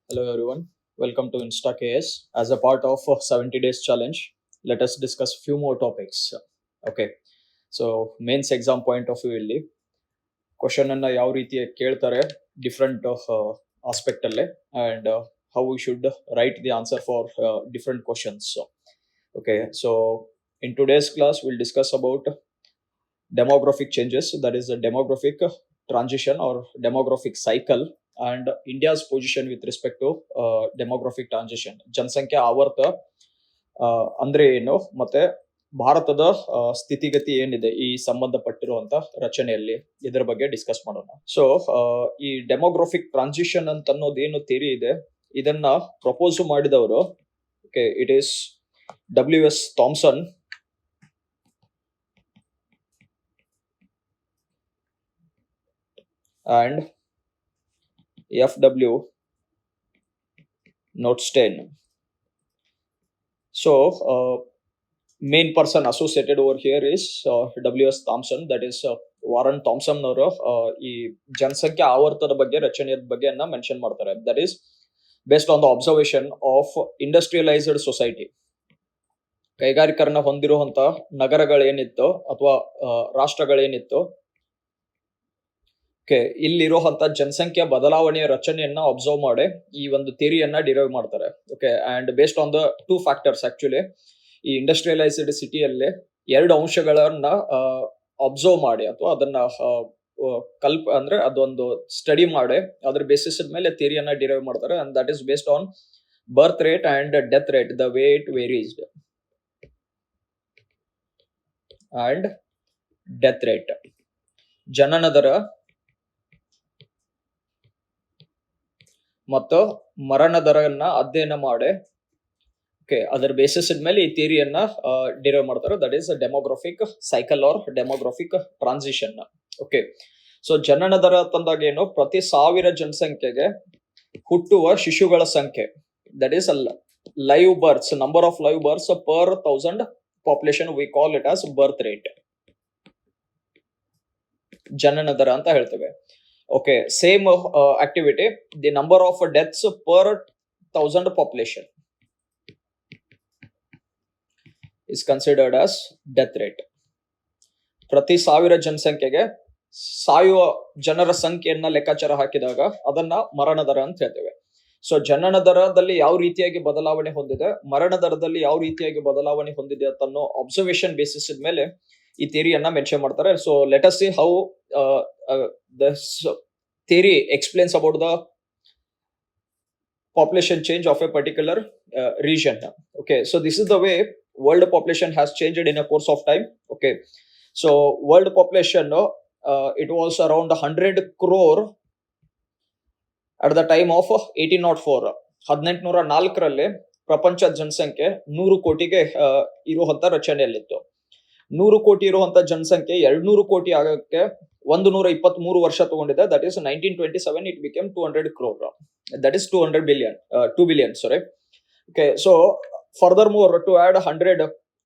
Hello everyone, welcome to InstaKS. As a part of 70 days challenge, let us discuss few more topics. Okay, so mains exam point of view ಇಲ್ಲಿ question ಅನ್ನ ಯಾವ ರೀತಿ ಕೇಳ್ತಾರೆ different aspect ಅಲ್ಲಿ and how we should write the answer for different questions. Okay, so in today's class we'll discuss about demographic changes, that is the demographic transition or demographic cycle, and India's position with respect to demographic transition. ಜನಸಂಖ್ಯಾ ಆವರ್ತ ಅಂದ್ರೆ ಏನು ಮತ್ತೆ ಭಾರತದ ಸ್ಥಿತಿಗತಿ ಏನಿದೆ ಈ ಸಂಬಂಧಪಟ್ಟಿರುವಂತ ರಚನೆಯಲ್ಲಿ ಇದರ ಬಗ್ಗೆ ಡಿಸ್ಕಸ್ ಮಾಡೋಣ. ಸೊ ಈ ಡೆಮೋಗ್ರಫಿಕ್ ಟ್ರಾನ್ಸಿಷನ್ ಅಂತ ಅನ್ನೋದು ಏನು ಥಿಯರಿ ಇದೆ ಇದನ್ನ ಪ್ರಪೋಸ್ ಮಾಡಿದವರು it is WS Thomson and FW Notstein. So main person associated over here is WS Thomson, that is Warren Thomson ಅವರು ಈ ಜನಸಂಖ್ಯಾ ಆವರ್ತದ ಬಗ್ಗೆ ರಚನೆಯ ಬಗ್ಗೆ ಮೆನ್ಷನ್ ಮಾಡ್ತಾರೆ. That is based on the observation of industrialised society. ಕೈಗಾರಿಕರಣ ಹೊಂದಿರುವಂತ ನಗರಗಳೇನಿತ್ತು ಅಥವಾ ರಾಷ್ಟ್ರಗಳೇನಿತ್ತು, ಇಲ್ಲಿರುವಂತ ಜನಸಂಖ್ಯಾ ಬದಲಾವಣೆಯ ರಚನೆಯನ್ನ ಅಬ್ಸರ್ವ್ ಮಾಡಿ ಈ ಒಂದು ಥಿಯರಿಯನ್ನ ಡಿರೈವ್ ಮಾಡ್ತಾರೆ. Okay, and based on the two factors. Actually ಈ ಇಂಡಸ್ಟ್ರಿಯಲೈಸ್ಡ್ ಸಿಟಿಯಲ್ಲಿ ಎರಡು ಅಂಶಗಳನ್ನ ಅಬ್ಸರ್ವ್ ಮಾಡಿ ಅಥವಾ ಅದನ್ನ ಅಂದ್ರೆ ಅದೊಂದು ಸ್ಟಡಿ ಮಾಡಿ ಅದ್ರ ಬೇಸಿಸ್ ಮೇಲೆ ಥಿಯರಿಯನ್ನ ಡಿರೈವ್ ಮಾಡ್ತಾರೆ. And that is based on birth rate and death rate, the way it varied and death rate, ಜನನ ದರ ಮತ್ತು ಮರಣ ದರನ್ನ ಅಧ್ಯಯನ ಮಾಡಿ ಅದರ ಬೇಸಿಸ್ ಮೇಲೆ ಈ ಥಿಯರಿಯನ್ನ ಡಿರೈವ್ ಮಾಡ್ತಾರೆ. That is demographic cycle or demographic transition. Okay, so ಜನನ ದರ ತಂದಾಗ ಏನು, ಪ್ರತಿ 1000 ಜನಸಂಖ್ಯೆಗೆ ಹುಟ್ಟುವ ಶಿಶುಗಳ ಸಂಖ್ಯೆ, that is live berths, number of live berths per 1000 population, V call it as birth rate, ಜನನ ದರ ಅಂತ ಹೇಳ್ತೇವೆ. Okay, same activity, the number of deaths per 1000 population is considered as death rate. ಪ್ರತಿ 1000 ಜನಸಂಖ್ಯೆಗೆ ಸಾಯುವ ಜನರ ಸಂಖ್ಯೆಯನ್ನ ಲೆಕ್ಕಾಚಾರ ಹಾಕಿದಾಗ ಅದನ್ನ ಮರಣ ದರ ಅಂತ ಹೇಳ್ತೇವೆ. ಸೊ ಜನನ ದರದಲ್ಲಿ ಯಾವ ರೀತಿಯಾಗಿ ಬದಲಾವಣೆ ಹೊಂದಿದೆ, ಮರಣ ದರದಲ್ಲಿ ಯಾವ ರೀತಿಯಾಗಿ ಬದಲಾವಣೆ ಹೊಂದಿದೆ ಅಂತ ಅನ್ನೋ ಅಬ್ಸರ್ವೇಷನ್ ಬೇಸಿಸ್ ಮೇಲೆ ಈ ಥಿಯರಿಯನ್ನ ಮೆನ್ಷನ್ ಮಾಡ್ತಾರೆ. So let us see how this theory explains about the population change of a particular region. Okay, so this is the way world population has changed in a course of time. Okay, so world population it was around 100 crore at the time of 1804. 1804 ಪ್ರಪಂಚ ಜನಸಂಖ್ಯೆ 100 ಕೋಟಿಗೆ ಇರುವಂತ ರಚನೆಯಲ್ಲಿತ್ತು. 100 ಕೋಟಿ ಇರುವಂತ ಜನಸಂಖ್ಯೆ 200 ಕೋಟಿ ಆಗಕ್ಕೆ 123 ವರ್ಷ ತಗೊಂಡಿದೆ. That is 1927 it became 200 crore. That is 200 billion, 2 billion, sorry. Okay, so furthermore, to add 100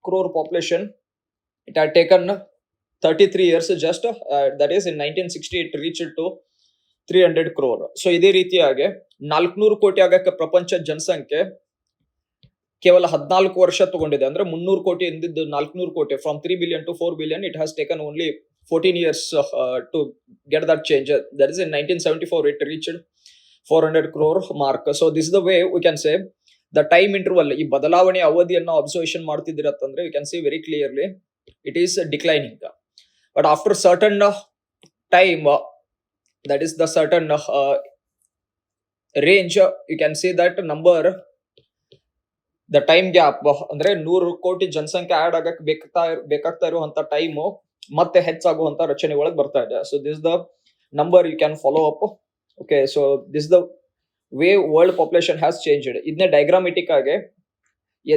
crore population, it had taken 33 years just, that is in 1960 it reached to 300 crore. So ಇದೇ ರೀತಿಯಾಗಿ 400 ಕೋಟಿ ಆಗಕ್ಕೆ ಪ್ರಪಂಚ ಜನಸಂಖ್ಯೆ ಕೇವಲ 14 ವರ್ಷ ತಗೊಂಡಿದೆ. ಅಂದ್ರೆ 300 ಕೋಟಿ ಎಂದಿದ್ದು 400 ಕೋಟಿ, from 3 billion to 4 billion it has taken only 14 years to get that change. That is in 1974 it reached 400 crore mark. So this is the way we can say the time interval, ಈ ಬದಲಾವಣೆ ಅವಧಿಯನ್ನು observation ಮಾಡ್ತಿದ್ದೀರತ್ತಂದ್ರೆ you can see very clearly it is declining. But after certain time, that is the certain range, you can see that number, the time gap, ಅಂದ್ರೆ 100 ಕೋಟಿ ಜನಸಂಖ್ಯೆ add ಆಗಕ್ಕೆ ಬೇಕಾಗ್ತಾ ಇರುವಂತ time ಮತ್ತೆ ಹೆಚ್ಚಾಗುವಂತ ರಚನೆ ಒಳಗೆ ಬರ್ತಾ ಇದೆ. So this the number you can follow up. Okay, so this the way world population has changed. ಇದನ್ನೇ ಡೈಗ್ರಾಮೆಟಿಕ್ ಆಗಿ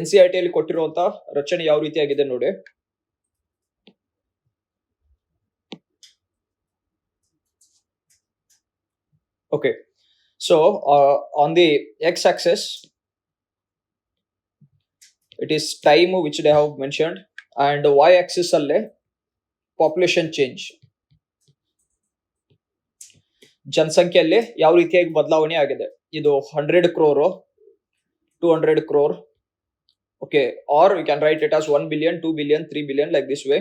NCERT ಅಲ್ಲಿ ಕೊಟ್ಟಿರುವಂತ ರಚನೆ ಯಾವ ರೀತಿಯಾಗಿದೆ ನೋಡಿ. Okay, so on the X axis it is time which they have mentioned, and Y axis alle population change. ಜನಸಂಖ್ಯೆಯಲ್ಲಿ ಯಾವ ರೀತಿಯಾಗಿ ಬದಲಾವಣೆ ಆಗಿದೆ. ಇದು 100 crore, 200 crore, okay, or we can write it as 1 billion, 2 billion, 3 billion, like this way.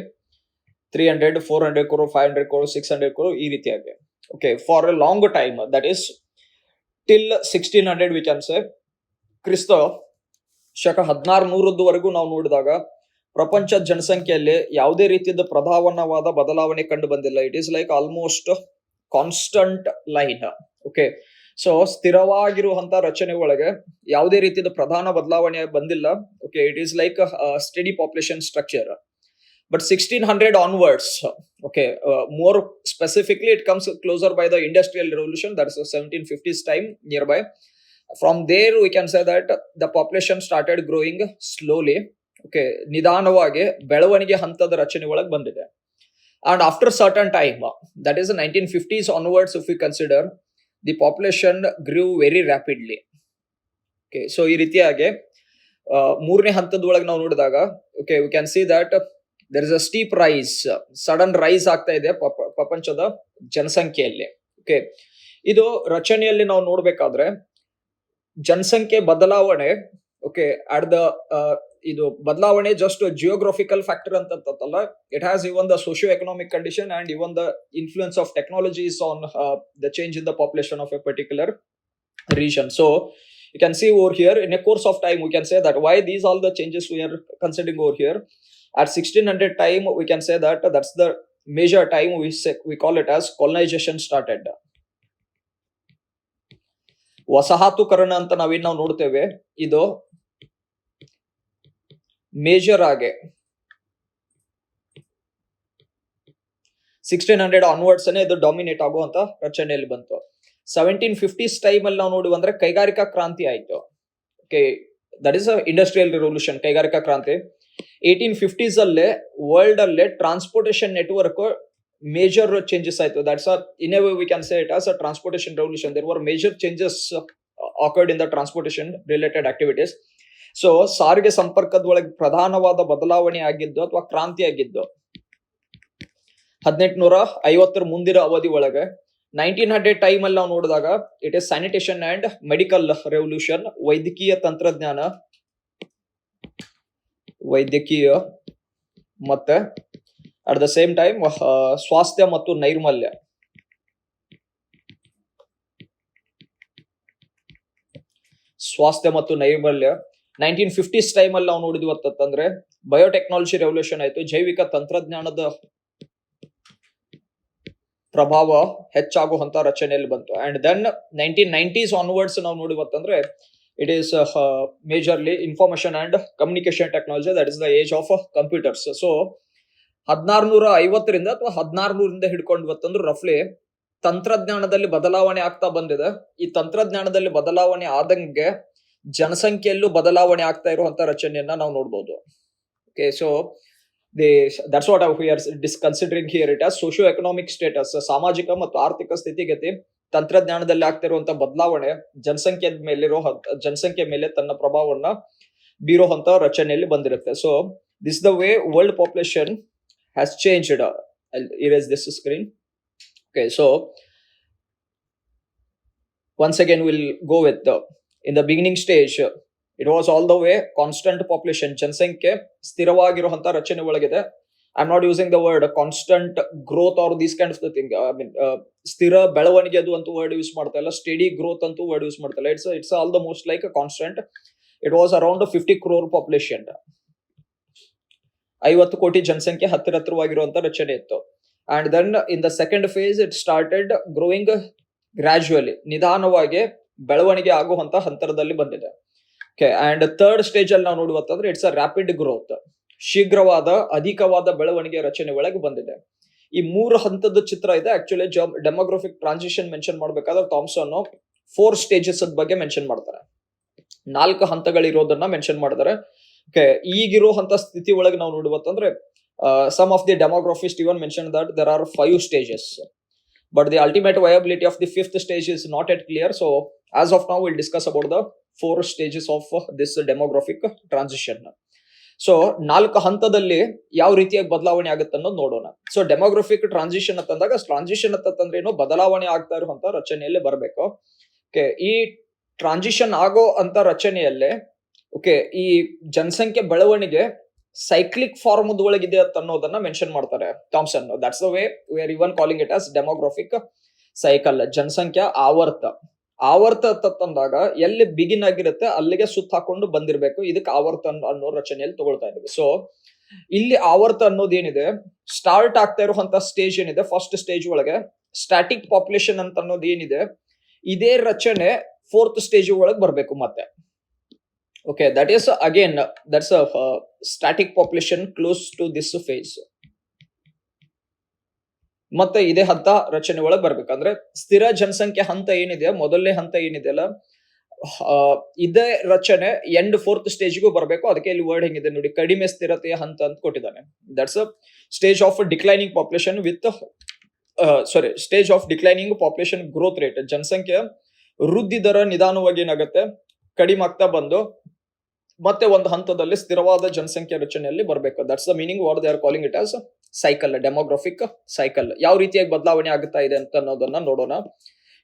300, 400 crore, 500 crore, 600 crore, ಈ ರೀತಿಯಾಗಿ. Okay, for a long time, that is till 1600, we can say, ಕ್ರಿಸ್ತ ಶಕ 1600ವರೆಗೂ ನಾವು ನೋಡಿದಾಗ ಪ್ರಪಂಚದ ಜನಸಂಖ್ಯೆಯಲ್ಲಿ ಯಾವುದೇ ರೀತಿಯ ಪ್ರಧಾನವಾದ ಬದಲಾವಣೆ ಕಂಡು ಬಂದಿಲ್ಲ. It is like almost constant line. Okay, so ಸ್ಥಿರವಾಗಿರುವಂತಹ ರಚನೆ ಒಳಗೆ ಯಾವುದೇ ರೀತಿಯ ಪ್ರಧಾನ ಬದಲಾವಣೆ ಬಂದಿಲ್ಲ. Okay, it is like study population structure. But 1600 onwards, okay, more specifically, it comes closer by the Industrial Revolution, that is the 1750s time nearby. From there, we can say that the population started growing slowly. Okay, ನಿಧಾನವಾಗಿ ಬೆಳವಣಿಗೆ ಹಂತದ ರಚನೆ ಒಳಗೆ ಬಂದಿದೆ. And after certain time, that is the 1950s onwards, if we consider, the population grew very rapidly. Okay, so ಈ ರೀತಿಯಾಗಿ ಮೂರನೇ ಹಂತದ ಒಳಗೆ ನಾವು ನೋಡಿದಾಗ, okay, we can see that there is a steep rise, sudden rise ಆಗ್ತಾ ಇದೆ ಪ್ರಪಂಚದ ಜನಸಂಖ್ಯೆಯಲ್ಲಿ. ಓಕೆ, ಇದು ರಚನೆಯಲ್ಲಿ ನಾವು ನೋಡ್ಬೇಕಾದ್ರೆ ಜನಸಂಖ್ಯೆ ಬದಲಾವಣೆ, ಓಕೆ, ಅಟ್ ದ ಇದು ಬದಲಾವಣೆ ಜಸ್ಟ್ ಜಿಯೋಗ್ರಫಿಕಲ್ ಫ್ಯಾಕ್ಟರ್ ಅಂತಲ್ಲ, it has even the socio economic condition and even the influence of technologies on the change in the population of A particular region. So you can see over here, in a course of time, we can say that why these all the changes we are considering over here. At 1600 time, we can say that that's the major time we call it as colonization started. ವಸಾಹತುಕರಣ ಅಂತ ನಾವೇನ್ ನಾವು ನೋಡ್ತೇವೆ, ಇದು major ಆಗಿ 1600 onwards ಇದು dominate ಆಗುವಂತ ರಚನೆಯಲ್ಲಿ ಬಂತು. 1750s ಟೈಮ್ ಅಲ್ಲಿ ನಾವು ನೋಡಿ ಅಂದ್ರೆ ಕೈಗಾರಿಕಾ ಕ್ರಾಂತಿ ಆಯ್ತು. Okay, that is industrial revolution, ಕೈಗಾರಿಕಾ ಕ್ರಾಂತಿ. 1850s ಅಲ್ಲೇ ವರ್ಲ್ಡ್ ಅಲ್ಲೇ ಟ್ರಾನ್ಸ್ಪೋರ್ಟೇಷನ್ ನೆಟ್ವರ್ಕ್ ಮೇಜರ್ ಚೇಂಜಸ್ ಆಯ್ತು. That's in a way we can say it as a transportation revolution. There were major changes occurred in the transportation related activities. So ಸಾರಿಗೆ ಸಂಪರ್ಕದ ಒಳಗೆ ಪ್ರಧಾನವಾದ ಬದಲಾವಣೆ ಆಗಿದ್ದು ಅಥವಾ ಕ್ರಾಂತಿ ಆಗಿದ್ದು 1850 ಮುಂದಿನ ಅವಧಿ ಒಳಗೆ. 1900 ಟೈಮ್ ಅಲ್ಲಿ ನಾವು ನೋಡಿದಾಗ it is sanitation and medical revolution, ವೈದ್ಯಕೀಯ ತಂತ್ರಜ್ಞಾನ, ವೈದ್ಯಕೀಯ ಮತ್ತೆ ಅಟ್ ದ ಸೇಮ್ ಟೈಮ್ ಸ್ವಾಸ್ಥ್ಯ ಮತ್ತು ನೈರ್ಮಲ್ಯ. ಸ್ವಾಸ್ಥ್ಯ ಮತ್ತು ನೈರ್ಮಲ್ಯ 1950s ಟೈಮ್ ಅಲ್ಲಿ ನಾವು ನೋಡಿದ್ವಿ ಅಂತಂದ್ರೆ ಬಯೋಟೆಕ್ನಾಲಜಿ ರೆವಲ್ಯೂಷನ್ ಆಯ್ತು, ಜೈವಿಕ ತಂತ್ರಜ್ಞಾನದ ಪ್ರಭಾವ ಹೆಚ್ಚಾಗುವಂತ ರಚನೆಯಲ್ಲಿ ಬಂತು. ಅಂಡ್ ದೆನ್ 1990s ಆನ್ವರ್ಡ್ಸ್ ನಾವು ನೋಡಿವತ್ತಂದ್ರೆ it is majorly information and communication technology, that is the age of computers. So 1650 ಅಥವಾ 1600 ಹಿಡ್ಕೊಂಡು ಬತ್ತಂದ್ರೆ ರಫ್ಲಿ ತಂತ್ರಜ್ಞಾನದಲ್ಲಿ ಬದಲಾವಣೆ ಆಗ್ತಾ ಬಂದಿದೆ. ಈ ತಂತ್ರಜ್ಞಾನದಲ್ಲಿ ಬದಲಾವಣೆ ಆದಂಗೆ ಜನಸಂಖ್ಯೆಯಲ್ಲೂ ಬದಲಾವಣೆ ಆಗ್ತಾ ಇರುವಂತ ರಚನೆಯನ್ನ ನಾವು ನೋಡ್ಬೋದು. Okay, so that's what we are considering here it as socio-economic status, ಸಾಮಾಜಿಕ ಮತ್ತು ಆರ್ಥಿಕ ಸ್ಥಿತಿಗತಿ, ತಂತ್ರಜ್ಞಾನದಲ್ಲಿ ಆಗ್ತಿರುವಂತ ಬದಲಾವಣೆ ಜನಸಂಖ್ಯೆ ಮೇಲೆ ತನ್ನ ಪ್ರಭಾವವನ್ನ ಬೀರುವಂತ ರಚನೆಯಲ್ಲಿ ಬಂದಿರುತ್ತೆ. So this is the way world population has changed. I'll erase this screen. Okay, so once again we'll go with in the beginning stage it was all the way constant population, ಜನಸಂಖ್ಯೆ ಸ್ಥಿರವಾಗಿರುವಂತ ರಚನೆ ಒಳಗಿದೆ. I'm not using the word constant growth or these kind of the thing. I mean ಸ್ಥಿರ ಬೆಳವಣಿಗೆ ಅದು ಅಂತ word use ಮಾಡ್ತಾ ಇಲ್ಲ, study growth ಅಂತೂ word use ಮಾಡ್ತಾ ಇಲ್ಲ. It's almost like a constant. It was around 50 crore population. 50 ಕೋಟಿ ಜನಸಂಖ್ಯೆ ಹತ್ತಿರವಾಗಿರುವಂತ ರಚನೆ ಇತ್ತು. And then in the second phase it started growing gradually, ನಿಧಾನವಾಗಿ ಬೆಳವಣಿಗೆ ಆಗುವಂತ ಹಂತದಲ್ಲಿ ಬಂದಿದೆ. Okay, and third stage ಅಲ್ಲಿ ನಾವು ನೋಡುವಂತಂದ್ರೆ ಇಟ್ಸ್ ಅ ರ್ಯಾಪಿಡ್ ಗ್ರೋತ್, ಶೀಘ್ರವಾದ ಅಧಿಕವಾದ ಬೆಳವಣಿಗೆ ರಚನೆ ಒಳಗೆ ಬಂದಿದೆ. ಈ 3 ಹಂತದ ಚಿತ್ರ ಇದೆ. ಆಕ್ಚುಲಿ ಡೆಮೋಗ್ರಫಿಕ್ ಟ್ರಾನ್ಸಿಷನ್ ಮೆನ್ಷನ್ ಮಾಡ್ಬೇಕಾದ್ರೆ ಥಾಮ್ಸನ್ 4 ಸ್ಟೇಜಸ್ ಬಗ್ಗೆ ಮೆನ್ಷನ್ ಮಾಡ್ತಾರೆ, 4 ಹಂತಗಳಿರೋದನ್ನ ಮೆನ್ಷನ್ ಮಾಡಿದ್ದಾರೆ. ಓಕೆ, ಈಗಿರುವಂತ ಸ್ಥಿತಿ ಒಳಗೆ ನಾವು ನೋಡುವಂತಂದ್ರೆ some of the demographers even mentioned that there are 5 stages, but the ultimate viability of the 5th stage is not yet clear. So as of now we'll discuss about the 4 stages of this demographic transition. So 4 ಹಂತದಲ್ಲಿ ಯಾವ ರೀತಿಯಾಗಿ ಬದಲಾವಣೆ ಆಗುತ್ತೆ ಅನ್ನೋದು ನೋಡೋಣ. So demographic transition ಅಂತಂದಾಗ transition ಅಂತಂದ್ರೆ ಏನು, ಬದಲಾವಣೆ ಆಗ್ತಾ ಇರುವಂತ ರಚನೆಯಲ್ಲಿ ಬರಬೇಕು. ಓಕೆ, ಈ ಟ್ರಾನ್ಸಿಷನ್ ಆಗೋ ಅಂತ ರಚನೆಯಲ್ಲೇ ಓಕೆ ಈ ಜನಸಂಖ್ಯೆ ಬೆಳವಣಿಗೆ ಸೈಕ್ಲಿಕ್ ಫಾರ್ಮ್ ಒಳಗಿದೆ ಅಂತ ಅನ್ನೋದನ್ನ ಮೆನ್ಷನ್ ಮಾಡ್ತಾರೆ Thomson. That's the way we R even calling it as demographic cycle. ಜನಸಂಖ್ಯಾ ಆವರ್ತ ಅಂತಂದಾಗ ಎಲ್ಲಿ ಬಿಗಿನ್ ಆಗಿರುತ್ತೆ ಅಲ್ಲಿಗೆ ಸುತ್ತ ಹಾಕೊಂಡು ಬಂದಿರಬೇಕು. ಇದಕ್ಕೆ ಆವರ್ತ ಅನ್ನೋ ರಚನೆಯಲ್ಲಿ ತಗೊಳ್ತಾ ಇದ್ದೀವಿ. ಸೊ ಇಲ್ಲಿ ಆವರ್ತ ಅನ್ನೋದು ಏನಿದೆ, ಸ್ಟಾರ್ಟ್ ಆಗ್ತಾ ಇರುವಂತ ಸ್ಟೇಜ್ ಏನಿದೆ, ಫಸ್ಟ್ ಸ್ಟೇಜ್ ಒಳಗೆ ಸ್ಟಾಟಿಕ್ ಪಾಪ್ಯುಲೇಷನ್ ಅಂತ ಅನ್ನೋದು ಏನಿದೆ, ಇದೇ ರಚನೆ 4th ಸ್ಟೇಜ್ ಒಳಗೆ ಬರಬೇಕು ಮತ್ತೆ. Okay, that is again that's a static population close to this phase. ಮತ್ತೆ ಇದೇ ಹಂತ ರಚನೆ ಒಳಗೆ ಬರ್ಬೇಕಂದ್ರೆ ಸ್ಥಿರ ಜನಸಂಖ್ಯೆ ಹಂತ ಏನಿದೆ, ಮೊದಲನೇ ಹಂತ ಏನಿದೆ ಅಲ್ಲ, ಇದೇ ರಚನೆ ಎಂಡ್ 4th ಸ್ಟೇಜ್ಗೂ ಬರಬೇಕು. ಅದಕ್ಕೆ ಇಲ್ಲಿ ವರ್ಡ್ ಹೆಂಗಿದೆ ನೋಡಿ, ಕಡಿಮೆ ಸ್ಥಿರತೆಯ ಹಂತ ಅಂತ ಕೊಟ್ಟಿದ್ದಾನೆ. That's a stage of declining population with stage of declining population growth rate. ಜನಸಂಖ್ಯೆ ವೃದ್ಧಿ ದರ ನಿಧಾನವಾಗಿ ಏನಾಗುತ್ತೆ, ಕಡಿಮೆ ಆಗ್ತಾ ಬಂದು ಮತ್ತೆ ಒಂದು ಹಂತದಲ್ಲಿ ಸ್ಥಿರವಾದ ಜನಸಂಖ್ಯೆ ರಚನೆಯಲ್ಲಿ ಬರಬೇಕು. That's the meaning what they are calling it as cycle, demographic cycle. ಯಾವ ರೀತಿಯಾಗಿ ಬದಲಾವಣೆ ಆಗುತ್ತಾ ಇದೆ ಅಂತ ಅನ್ನೋದನ್ನ ನೋಡೋಣ.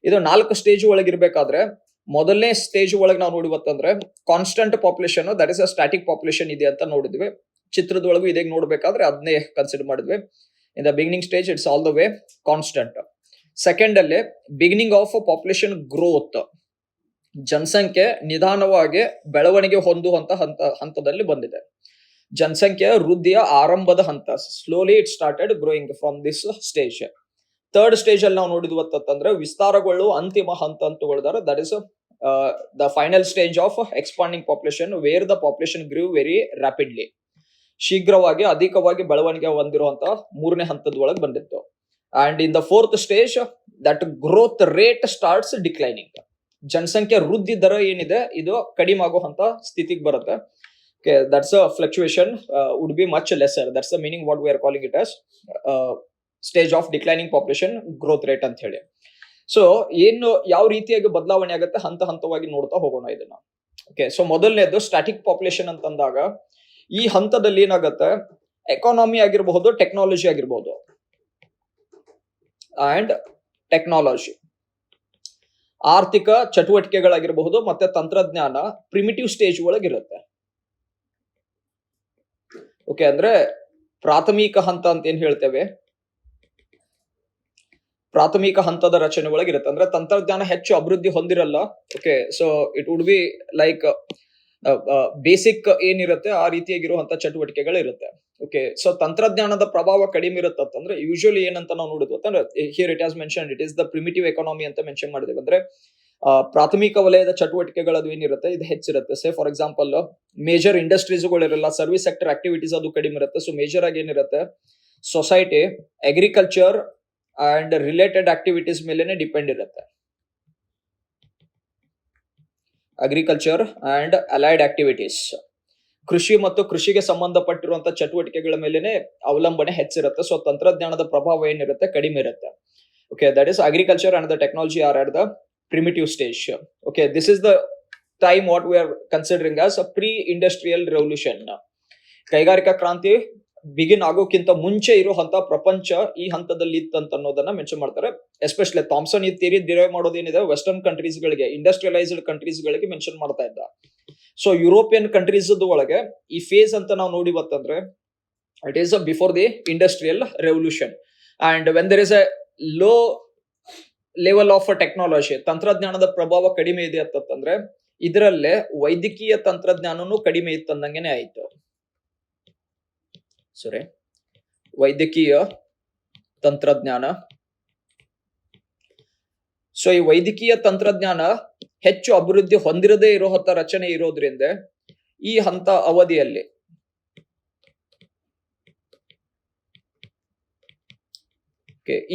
ಇದು 4 ಸ್ಟೇಜ್ ಒಳಗಿರ್ಬೇಕಾದ್ರೆ ಮೊದಲನೇ ಸ್ಟೇಜ್ ಒಳಗೆ ನಾವು ನೋಡಿವತ್ತಂದ್ರೆ constant population, that is a static population ಇದೆ ಅಂತ ನೋಡಿದ್ವಿ. ಚಿತ್ರದೊಳಗೂ ಇದೇ ನೋಡ್ಬೇಕಾದ್ರೆ ಅದನ್ನೇ ಕನ್ಸಿಡರ್ ಮಾಡಿದ್ವಿ. In the beginning stage it's all the way constant. Second ಅಲ್ಲಿ ಬಿಗಿನಿಂಗ್ ಆಫ್ ಪಾಪ್ಯುಲೇಷನ್ ಗ್ರೋತ್, ಜನಸಂಖ್ಯೆ ನಿಧಾನವಾಗಿ ಬೆಳವಣಿಗೆ ಹೊಂದುವಂತ ಹಂತದಲ್ಲಿ ಬಂದಿದೆ. ಜನಸಂಖ್ಯೆಯ ವೃದ್ಧಿಯ ಆರಂಭದ ಹಂತ, slowly it started growing from this stage. Third stage ಅಲ್ಲಿ ನಾವು ನೋಡಿದ್ವತ್ತಂದ್ರೆ ವಿಸ್ತಾರಗೊಳ್ಳುವ ಅಂತಿಮ ಹಂತ ಅಂತ ತಗೊಳ್ತಾರೆ. That is the final stage of expanding population where the population grew very rapidly. ಶೀಘ್ರವಾಗಿ ಅಧಿಕವಾಗಿ ಬೆಳವಣಿಗೆ ಹೊಂದಿರುವಂತ 3ನೇ ಹಂತದ ಒಳಗೆ ಬಂದಿತ್ತು. And in the 4th stage that growth rate starts declining. ಜನಸಂಖ್ಯೆ ವೃದ್ಧಿ ದರ ಏನಿದೆ ಇದು ಕಡಿಮೆ ಆಗುವಂತ ಸ್ಥಿತಿಗೆ ಬರುತ್ತೆ. Okay, that's a fluctuation would be much lesser. That's the meaning what we are calling it as stage of declining population growth rate ಅಂತ ಹೇಳಿ. ಸೊ ಏನು ಯಾವ ರೀತಿಯಾಗಿ ಬದಲಾವಣೆ ಆಗುತ್ತೆ ಹಂತ ಹಂತವಾಗಿ ನೋಡ್ತಾ ಹೋಗೋಣ ಇದನ್ನ. ಓಕೆ, ಸೊ ಮೊದಲನೇದು ಸ್ಟಾಟಿಕ್ ಪಾಪ್ಯುಲೇಷನ್ ಅಂತಂದಾಗ ಈ ಹಂತದಲ್ಲಿ ಏನಾಗುತ್ತೆ, ಎಕಾನಮಿ ಆಗಿರಬಹುದು, ಟೆಕ್ನಾಲಜಿ ಆಗಿರಬಹುದು, ಅಂಡ್ ಟೆಕ್ನಾಲಜಿ ಆರ್ಥಿಕ ಚಟುವಟಿಕೆಗಳಾಗಿರಬಹುದು ಮತ್ತೆ ತಂತ್ರಜ್ಞಾನ ಪ್ರಿಮಿಟಿವ್ ಸ್ಟೇಜ್ ಒಳಗಿರುತ್ತೆ. ಓಕೆ, ಅಂದ್ರೆ ಪ್ರಾಥಮಿಕ ಹಂತ ಅಂತ ಏನ್ ಹೇಳ್ತೇವೆ, ಪ್ರಾಥಮಿಕ ಹಂತದ ರಚನೆ ಒಳಗಿರುತ್ತೆ. ಅಂದ್ರೆ ತಂತ್ರಜ್ಞಾನ ಹೆಚ್ಚು ಅಭಿವೃದ್ಧಿ ಹೊಂದಿರಲ್ಲ. Okay, so it would be like basic ಏನಿರುತ್ತೆ ಆ ರೀತಿಯಾಗಿರುವಂತ ಚಟುವಟಿಕೆಗಳು ಇರುತ್ತೆ. ಓಕೆ, ಸೊ ತಂತ್ರಜ್ಞಾನದ ಪ್ರಭಾವ ಕಡಿಮೆ ಇರುತ್ತೆ ಅಂತಂದ್ರೆ ಯೂಶುವಲಿ ಏನಂತ ನಾವು ನೋಡಿದ್ವಿ ಅಂತಂದ್ರೆ here it has mention it is the primitive economy ಅಂತ ಮೆನ್ಷನ್ ಮಾಡಿದ್ದೇವೆ. ಅಂದ್ರೆ ಪ್ರಾಥಮಿಕ ವಲಯದ ಚಟುವಟಿಕೆಗಳು ಅದು ಏನಿರುತ್ತೆ ಇದು ಹೆಚ್ಚಿರುತ್ತೆ. ಸೇ ಫಾರ್ ಎಕ್ಸಾಂಪಲ್ ಮೇಜರ್ ಇಂಡಸ್ಟ್ರೀಸ್ಗಳಿರಲ್ಲ, ಸರ್ವಿಸ್ ಸೆಕ್ಟರ್ ಆಕ್ಟಿವಿಟೀಸ್ ಅದು ಕಡಿಮೆ ಇರುತ್ತೆ. ಸೊ ಮೇಜರ್ ಆಗಿ ಏನಿರುತ್ತೆ, society agriculture and related activities ಮೇಲೆನೆ ಡಿಪೆಂಡ್ ಇರುತ್ತೆ. ಅಗ್ರಿಕಲ್ಚರ್ ಅಂಡ್ ಅಲೈಡ್ ಆಕ್ಟಿವಿಟೀಸ್, ಕೃಷಿ ಮತ್ತು ಕೃಷಿಗೆ ಸಂಬಂಧಪಟ್ಟಿರುವಂತಹ ಚಟುವಟಿಕೆಗಳ ಮೇಲೆನೆ ಅವಲಂಬನೆ ಹೆಚ್ಚಿರುತ್ತೆ. ಸೊ ತಂತ್ರಜ್ಞಾನದ ಪ್ರಭಾವ ಏನಿರುತ್ತೆ ಕಡಿಮೆ ಇರುತ್ತೆ. Okay, that is agriculture and the technology are at the primitive stage. Okay, this is the time what we are considering as a pre-industrial revolution. ಕೈಗಾರಿಕಾ ಕ್ರಾಂತಿ ಬಿಗಿನ್ ಆಗೋಕ್ಕಿಂತ ಮುಂಚೆ ಇರುವಂತ ಪ್ರಪಂಚ ಈ ಹಂತದಲ್ಲಿ ಇತ್ತಂತ ಅನ್ನೋದನ್ನ ಮೆನ್ಷನ್ ಮಾಡ್ತಾರೆ. ಎಸ್ಪೆಷಲಿ ಥಾಮ್ಸನ್ ಈ ಥಿಯರಿ ಡಿರೈವ್ ಮಾಡೋದೇನಿದೆ ವೆಸ್ಟರ್ನ್ ಕಂಟ್ರೀಸ್ ಗಳಿಗೆ, ಇಂಡಸ್ಟ್ರಿಯಲೈಸ್ಡ್ ಕಂಟ್ರೀಸ್ ಗಳಿಗೆ ಮೆನ್ಷನ್ ಮಾಡ್ತಾ ಇದ್ದ. ಸೊ ಯುರೋಪಿಯನ್ ಕಂಟ್ರೀಸ್ ಒಳಗೆ ಈ ಫೇಸ್ ಅಂತ ನಾವು ನೋಡಿ ಬರ್ತಂದ್ರೆ it is before the industrial revolution. And when there is a low level of technology, ತಂತ್ರಜ್ಞಾನದ ಪ್ರಭಾವ ಕಡಿಮೆ ಇದೆ ಅಂತಂದ್ರೆ ಇದರಲ್ಲೇ ವೈದ್ಯಕೀಯ ತಂತ್ರಜ್ಞಾನನೂ ಕಡಿಮೆ ಇತ್ತಂದಂಗೆನೆ ಆಯ್ತು. ಸರಿ, ವೈದ್ಯಕೀಯ ತಂತ್ರಜ್ಞಾನ. ಸೊ ಈ ವೈದ್ಯಕೀಯ ತಂತ್ರಜ್ಞಾನ ಹೆಚ್ಚು ಅಭಿವೃದ್ಧಿ ಹೊಂದಿರದೇ ಇರುವಂತ ರಚನೆ ಇರೋದ್ರಿಂದ ಈ ಹಂತ ಅವಧಿಯಲ್ಲಿ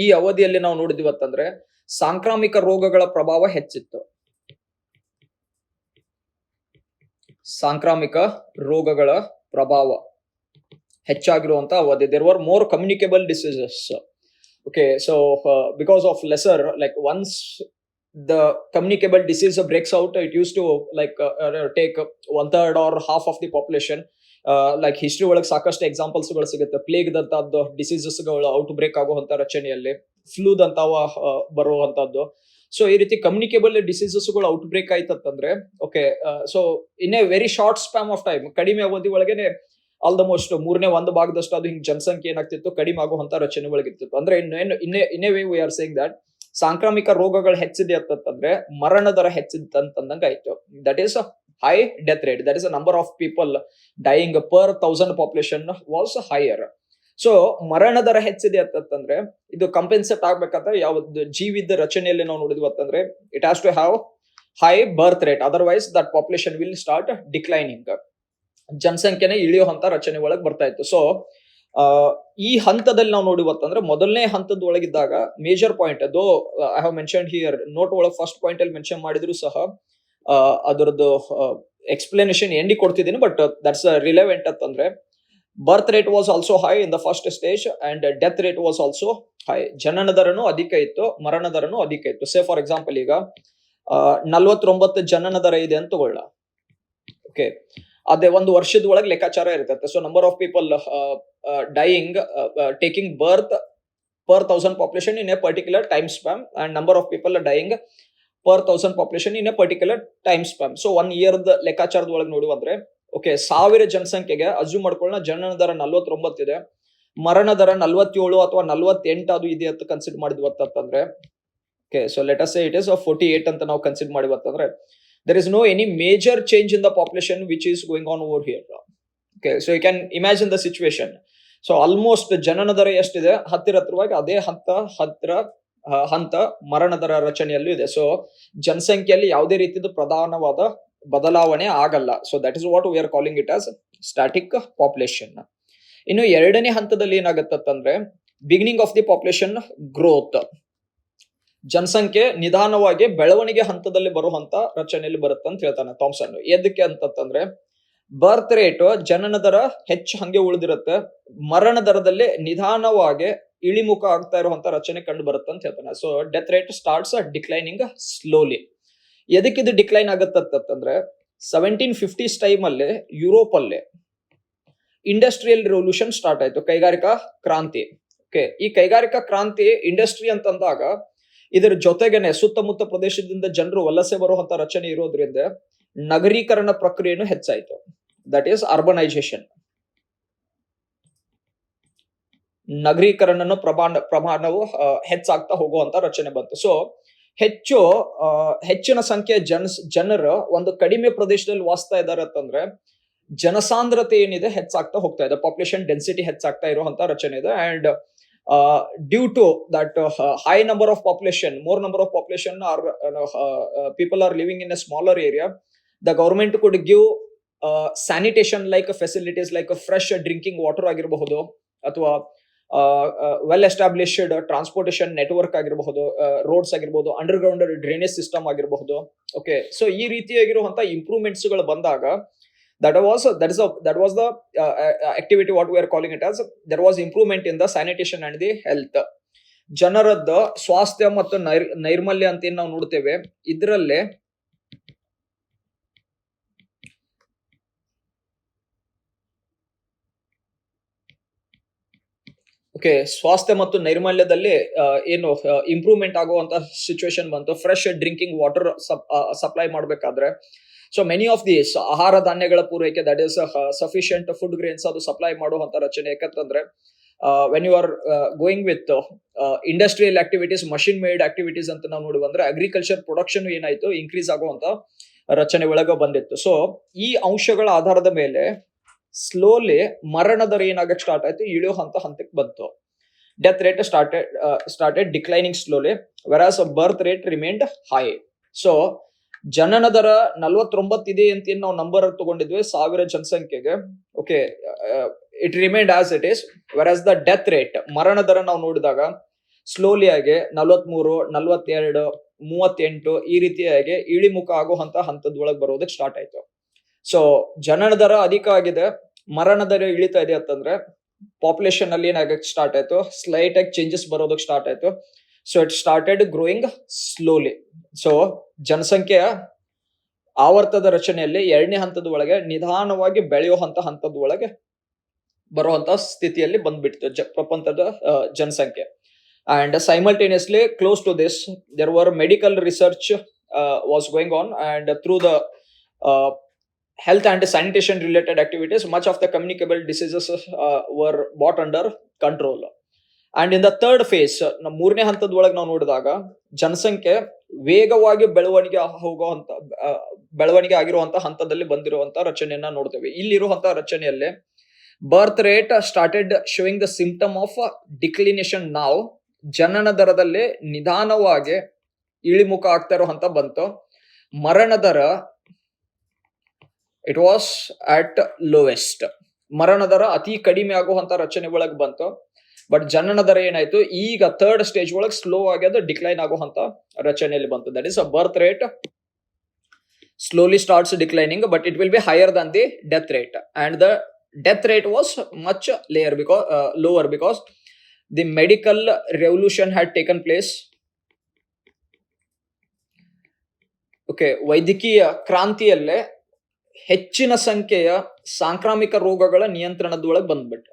ಈ ಅವಧಿಯಲ್ಲಿ ನಾವು ನೋಡಿದ್ವತ್ತಂದ್ರೆ ಸಾಂಕ್ರಾಮಿಕ ರೋಗಗಳ ಪ್ರಭಾವ ಹೆಚ್ಚಿತ್ತು. ಸಾಂಕ್ರಾಮಿಕ ರೋಗಗಳ ಪ್ರಭಾವ ಹೆಚ್ಚಾಗಿರುವಂತ ಅವಧಿ. There were more communicable diseases. Okay, so because of lesser like ones the communicable disease breaks out, it used to like take 1/3 or half of the population. Like history ಒಳಗೆ ಸಾಕಷ್ಟು ಎಕ್ಸಾಂಪಲ್ಸ್ ಗಳು ಸಿಗುತ್ತೆ. ಪ್ಲೇಗ್ ದಂತದ್ದು ಡಿಸೀಸಸ್ ಗಳು out break ಆಗುವಂತ ರಚನೆಯಲ್ಲಿ, ಫ್ಲೂದಂತಾವ ಬರುವಂತದ್ದು. So ಈ ರೀತಿ ಕಮ್ಯುನಿಕೇಬಲ್ ಡಿಸೀಸಸ್ ಗಳು ಔಟ್ ಬ್ರೇಕ್ ಆಯ್ತಂದ್ರೆ, okay, so in a very short spam of time, ಕಡಿಮೆ ಅವಧಿ ಒಳಗೇನೆ ಆಲ್ಮೋಸ್ಟ್ ಮೂರನೇ ಒಂದು ಭಾಗದಷ್ಟು ಅದು ಹಿಂಗ್ ಜನಸಂಖ್ಯೆ ಏನಾಗ್ತಿತ್ತು, ಕಡಿಮೆ ಆಗುವಂತ ರಚನೆಗಳಿರ್ತಿತ್ತು. ಅಂದ್ರೆ in a way we are saying that ಸಾಂಕ್ರಾಮಿಕ ರೋಗಗಳು ಹೆಚ್ಚಿದೆ ಅಂತಂದ್ರೆ ಮರಣ ದರ ಹೆಚ್ಚಿದಂತಂದಂಗ ಆಯ್ತು. That is high death rate, that is a number of people dying per 1000 population was higher. So ಮರಣ ದರ ಹೆಚ್ಚಿದೆ ಅಂತಂದ್ರೆ ಇದು ಕಂಪೆನ್ಸೇಟ್ ಆಗ್ಬೇಕಂದ್ರೆ ಯಾವ್ದು ಜೀವಿದ ರಚನೆಯಲ್ಲಿ ನಾವು ನೋಡಿದ್ವಿ ಅಂತಂದ್ರೆ it has to have high birth rate, otherwise that population will start declining. ಜನಸಂಖ್ಯೆನೇ ಇಳಿಯೋ ಹಂತ ರಚನೆ ಒಳಗೆ ಬರ್ತಾ ಇತ್ತು. ಸೊ ಈ ಹಂತದಲ್ಲಿ ನಾವು ನೋಡಿವತ್ತಂದ್ರೆ ಮೊದಲನೇ ಹಂತದ ಒಳಗಿದ್ದಾಗ ಮೇಜರ್ ಪಾಯಿಂಟ್ ಅದು I have mention here, note ಒಳಗೆ ಫಸ್ಟ್ ಪಾಯಿಂಟ್ ಅಲ್ಲಿ ಮೆನ್ಷನ್ ಮಾಡಿದ್ರು ಸಹ ಅದರದ್ದು ಎಕ್ಸ್ಪ್ಲನೇಷನ್ ಎಂಡಿ ಕೊಡ್ತಿದ್ದೀನಿ, ಬಟ್ ದಟ್ಸ್ ರಿಲೆವೆಂಟ್ ಅಂತಂದ್ರೆ birth rate was also high in the first stage and death rate was also high. ಜನನ ದರನು ಅಧಿಕ ಇತ್ತು, ಮರಣ ದರನು ಅಧಿಕ ಇತ್ತು. ಸೇ ಫಾರ್ ಎಕ್ಸಾಂಪಲ್ ಈಗ 49 ಜನನ ದರ ಇದೆ ಅಂತ ತಗೊಳ್ಳ, ಓಕೆ, ಅದೇ ಒಂದು ವರ್ಷದ ಒಳಗೆ ಲೆಕ್ಕಾಚಾರ ಇರ್ತದೆ. So number of people dying taking birth per 1000 population in a particular time span and number of people dying per 1000 population in a particular time span. So 1 year ಲೆಕ್ಕಾಚಾರದ ಒಳಗೆ ನೋಡುವಂದ್ರೆ, ಓಕೆ, 1000 ಜನಸಂಖ್ಯೆಗೆ ಅಜ್ಯೂಮ್ ಮಾಡ್ಕೊಳ್ಳೋಣ ಜನನ ದರ 49 ಇದೆ, ಮರಣ ದರ 47 ಅಥವಾ 48 ಅದು ಇದೆ ಅಂತ ಕನ್ಸಿಡರ್ ಮಾಡಿದ್ವಿ ಅಂತಂದ್ರೆ, okay, so let us say it is 48 ಅಂತ ನಾವು ಕನ್ಸಿಡರ್ ಮಾಡಿದ್ವಿ ಅಂತಂದ್ರೆ there is no any major change in the population which is going on over here. Okay, so you can imagine the situation. So almost ಜನನ ದರ ಎಷ್ಟಿದೆ, ಹತ್ತಿರವಾಗಿ ಅದೇ ಹಂತ ಮರಣ ದರ ರಚನೆಯಲ್ಲೂ ಇದೆ. ಸೊ ಜನಸಂಖ್ಯೆಯಲ್ಲಿ ಯಾವುದೇ ರೀತಿಯ ಪ್ರಧಾನವಾದ ಬದಲಾವಣೆ ಆಗಲ್ಲ. So that is what we are calling it as static population. ಇನ್ನು ಎರಡನೇ ಹಂತದಲ್ಲಿ ಏನಾಗತ್ತಂದ್ರೆ beginning of the population growth, ಜನಸಂಖ್ಯೆ ನಿಧಾನವಾಗಿ ಬೆಳವಣಿಗೆ ಹಂತದಲ್ಲಿ ಬರುವಂತ ರಚನೆಯಲ್ಲಿ ಬರುತ್ತೆ ಅಂತ ಹೇಳ್ತಾನೆ ಥಾಮ್ಸನ್. ಎದಕ್ಕೆ ಅಂತಂದ್ರೆ ಬರ್ತ್ ರೇಟ್ ಜನನ ದರ ಹೆಚ್ಚು ಹಂಗೆ ಉಳಿದಿರುತ್ತೆ, ಮರಣ ದರದಲ್ಲಿ ನಿಧಾನವಾಗಿ ಇಳಿಮುಖ ಆಗ್ತಾ ಇರುವಂತ ರಚನೆ ಕಂಡು ಬರುತ್ತೆ ಅಂತ ಹೇಳ್ತಾನೆ. So death rate starts declining slowly. ಎದಕ್ಕೆ ಇದು ಡಿಕ್ಲೈನ್ ಆಗತ್ತಂತಂದ್ರೆ 1750s ಟೈಮ್ ಅಲ್ಲಿ ಯುರೋಪ್ ಅಲ್ಲಿ ಇಂಡಸ್ಟ್ರಿಯಲ್ ರೆವಲ್ಯೂಷನ್ ಸ್ಟಾರ್ಟ್ ಆಯ್ತು, ಕೈಗಾರಿಕಾ ಕ್ರಾಂತಿ. ಓಕೆ, ಈ ಕೈಗಾರಿಕಾ ಕ್ರಾಂತಿ ಇಂಡಸ್ಟ್ರಿ ಅಂತಂದಾಗ ಇದರ ಜೊತೆಗೇನೆ ಸುತ್ತಮುತ್ತ ಪ್ರದೇಶದಿಂದ ಜನರು ವಲಸೆ ಬರುವಂತ ರಚನೆ ಇರೋದ್ರಿಂದ ನಗರೀಕರಣ ಪ್ರಕ್ರಿಯೆನೂ ಹೆಚ್ಚಾಯ್ತು. That is urbanisation. ನಗರೀಕರಣನ ಪ್ರಮಾಣವು ಹೆಚ್ಚಾಗ್ತಾ ಹೋಗುವಂತ ರಚನೆ ಬಂತು. ಸೊ ಹೆಚ್ಚಿನ ಸಂಖ್ಯೆಯ ಜನರು ಒಂದು ಕಡಿಮೆ ಪ್ರದೇಶದಲ್ಲಿ ವಾಸ್ತಾ ಇದ್ದಾರೆ ಅಂತಂದ್ರೆ ಜನಸಾಂದ್ರತೆ ಏನಿದೆ ಹೆಚ್ಚಾಗ್ತಾ ಹೋಗ್ತಾ ಇದೆ, ಪಾಪ್ಯುಲೇಷನ್ ಡೆನ್ಸಿಟಿ ಹೆಚ್ಚಾಗ್ತಾ ಇರುವಂತ ರಚನೆ ಇದೆ. And due to that high number of population, more number of population are people are living in a smaller area, the government could give sanitation like facilities like a fresh drinking water ಆಗಿರಬಹುದು, ಅಥವಾ well established transportation network ಆಗಿರಬಹುದು, roads ಆಗಿರಬಹುದು, under ground drainage system ಆಗಿರಬಹುದು. Okay, so ಈ ರೀತಿಯಾಗಿರುವಂತ improvements ಗಳು ಬಂದಾಗ that was the activity what we are calling it as there was improvement in the sanitation and the health. ಜನರದ್ದ ಸ್ವಾಸ್ಥ್ಯ ಮತ್ತು ನೈರ್ಮಲ್ಯ ಅಂತ ಏನ್ ನಾವು ನೋಡ್ತೇವೆ ಇದರಲ್ಲೇ ಓಕೆ, ಸ್ವಾಸ್ಥ್ಯ ಮತ್ತು ನೈರ್ಮಲ್ಯದಲ್ಲಿ ಏನು ಇಂಪ್ರೂವ್ಮೆಂಟ್ ಆಗುವಂತ ಸಿಚುವೇಶನ್ ಬಂತು. ಫ್ರೆಶ್ ಡ್ರಿಂಕಿಂಗ್ ವಾಟರ್ ಸಪ್ಲೈ ಮಾಡ್ಬೇಕಾದ್ರೆ ಸೊ ಮೆನಿ ಆಫ್ ದೀಸ್ ಆಹಾರ ಧಾನ್ಯಗಳ ಪೂರೈಕೆ, that is sufficient food grains ಅದು ಸಪ್ಲೈ ಮಾಡುವಂತ ರಚನೆ. ಯಾಕಂತಂದ್ರೆ when you are going with industrial activities, machine made activities ಅಂತ ನಾವು ನೋಡಿ ಬಂದ್ರೆ ಅಗ್ರಿಕಲ್ಚರ್ ಪ್ರೊಡಕ್ಷನ್ ಏನಾಯ್ತು ಇನ್ಕ್ರೀಸ್ ಆಗುವಂತ ರಚನೆ ಒಳಗೆ ಬಂದಿತ್ತು. ಸೊ ಈ ಅಂಶಗಳ ಆಧಾರದ ಮೇಲೆ ಸ್ಲೋಲಿ ಮರಣ ದರ ಏನಾಗಕ್ಕೆ ಸ್ಟಾರ್ಟ್ ಆಯ್ತು, ಇಳಿಯೋ ಹಂತಕ್ಕೆ ಬಂತು. Death rate started declining slowly whereas birth rate remained high. So ಜನನ ದರ 49 ಇದೆ ಅಂತ ಏನ್ ನಾವು ನಂಬರ್ ತಗೊಂಡಿದ್ವಿ 1000 ಜನಸಂಖ್ಯೆಗೆ, okay, it remained as it is. Whereas the death rate ಮರಣ ದರ ನಾವು ನೋಡಿದಾಗ ಸ್ಲೋಲಿ ಆಗಿ 43, 42, 38 ಈ ರೀತಿಯಾಗಿ ಇಳಿಮುಖ ಆಗೋ ಹಂತದೊಳಗೆ ಬರೋದಕ್ಕೆ ಸ್ಟಾರ್ಟ್ ಆಯ್ತು. ಸೊ ಜನನ ದರ ಅಧಿಕ ಆಗಿದೆ, ಮರಣ ದರ ಇಳಿತಾ ಇದೆ ಅಂತಂದ್ರೆ ಪಾಪ್ಯುಲೇಷನ್ ಅಲ್ಲಿ ಏನಾಗಕ್ಕೆ ಸ್ಟಾರ್ಟ್ ಆಯ್ತು, ಸ್ಲೈಟ್ ಆಗಿ ಚೇಂಜಸ್ ಬರೋದಕ್ಕೆ ಸ್ಟಾರ್ಟ್ ಆಯ್ತು. So it started growing slowly. So ಜನಸಂಖ್ಯೆಯ ಆವರ್ತದ ರಚನೆಯಲ್ಲಿ ಎರಡನೇ ಹಂತದ ಒಳಗೆ ನಿಧಾನವಾಗಿ ಬೆಳೆಯುವಂತ ಹಂತದ ಒಳಗೆ ಬರುವಂತ ಸ್ಥಿತಿಯಲ್ಲಿ ಬಂದ್ಬಿಡ್ತು ಪ್ರಪಂಚದ ಜನಸಂಖ್ಯೆ. And simultaneously close to this there were medical research was going on, and through the health and sanitation related activities much of the communicable diseases were brought under control. And in the third phase, ಮೂರನೇ ಹಂತದ ಒಳಗೆ ನಾವು ನೋಡಿದಾಗ ಜನಸಂಖ್ಯೆ ವೇಗವಾಗಿ ಬೆಳವಣಿಗೆ ಆಗಿರುವಂತಹ ಹಂತದಲ್ಲಿ ಬಂದಿರುವಂತಹ ರಚನೆಯನ್ನ ನೋಡ್ತೇವೆ. ಇಲ್ಲಿರುವಂತಹ ರಚನೆಯಲ್ಲಿ birth rate started showing the symptom of declination. ನಾವು ಜನನ ದರದಲ್ಲಿ ನಿಧಾನವಾಗಿ ಇಳಿಮುಖ ಆಗ್ತಾ ಇರುವಂತ ಬಂತು. ಮರಣ ದರ ಇಟ್ ವಾಸ್ ಅಟ್ ಲೋವೆಸ್ಟ್. ಮರಣ ದರ ಅತಿ ಕಡಿಮೆ ಆಗುವಂತ ರಚನೆ ಒಳಗೆ ಬಂತು. ಬಟ್ ಜನನ ದರ ಏನಾಯ್ತು, ಈಗ ಥರ್ಡ್ ಸ್ಟೇಜ್ ಒಳಗೆ ಸ್ಲೋ ಆಗಿ ಅದು ಡಿಕ್ಲೈನ್ ಆಗುವಂತ ರಚನೆಯಲ್ಲಿ ಬಂತು. That is a birth rate slowly starts declining, but it will be higher than the death rate, and the death rate was much lower because the medical revolution had taken place. Okay, ವೈದ್ಯಕೀಯ ಕ್ರಾಂತಿಯಲ್ಲೇ ಹೆಚ್ಚಿನ ಸಂಖ್ಯೆಯ ಸಾಂಕ್ರಾಮಿಕ ರೋಗಗಳ ನಿಯಂತ್ರಣದೊಳಗೆ ಬಂದ್ಬಿಟ್ಟು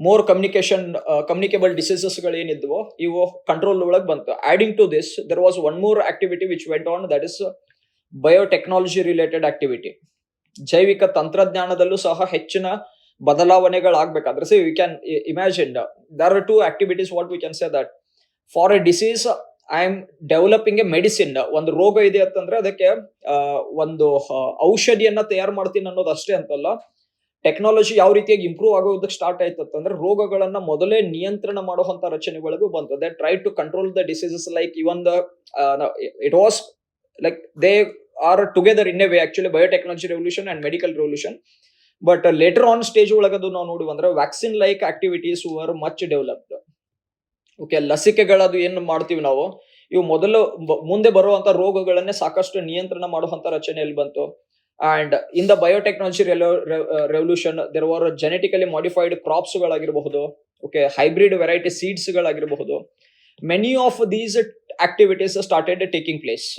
more communicable diseases ಗಳು ಏನಿದ್ವೋ ಇವು control ಒಳಗೆ ಬಂತು. Adding to this there was one more activity which went on, that is biotechnology related activity. ಜೈವಿಕ ತಂತ್ರಜ್ಞಾನದಲ್ಲೂ ಸಹ ಹೆಚ್ಚಿನ ಬದಲಾವಣೆಗಳಾಗಬೇಕಾದ್ರೆ, so we can imagine there are two activities. What we can say that for a disease I am developing a medicine. ಒಂದು ರೋಗ ಇದೆ ಅಂತಂದ್ರೆ ಅದಕ್ಕೆ ಒಂದು ಔಷಧಿಯನ್ನ ತಯಾರು ಮಾಡ್ತೀನಿ ಅನ್ನೋದು ಅಷ್ಟೇ ಅಂತಲ್ಲ, ಟೆಕ್ನಾಲಜಿ ಯಾವ ರೀತಿಯಾಗಿ ಇಂಪ್ರೂವ್ ಆಗೋದಕ್ಕೆ ಸ್ಟಾರ್ಟ್ ಆಯ್ತು ಅಂತಂದ್ರೆ ರೋಗಗಳನ್ನ ಮೊದಲೇ ನಿಯಂತ್ರಣ ಮಾಡುವಂತ ರಚನೆಗಳಿಗೂ ಬಂತು. They try to control the diseases like even the it was like they are together in a way actually biotechnology revolution and medical revolution. But later on stage ಒಳಗದು ನಾವು ನೋಡುವ ಅಂದ್ರೆ vaccine like activities were much developed. Okay, ಲಸಿಕೆಗಳದು ಏನು ಮಾಡ್ತೀವಿ ನಾವು, ಇವು ಮುಂದೆ ಬರುವಂತ ರೋಗಗಳನ್ನೇ ಸಾಕಷ್ಟು ನಿಯಂತ್ರಣ ಮಾಡುವಂತ ರಚನೆಯಲ್ಲಿ ಬಂತು. And in the biotechnology revolution there were genetically modified crops ಗಳಾಗಿರಬಹುದು, okay, hybrid variety seeds ಗಳಾಗಿರಬಹುದು. Many of these activities started taking place.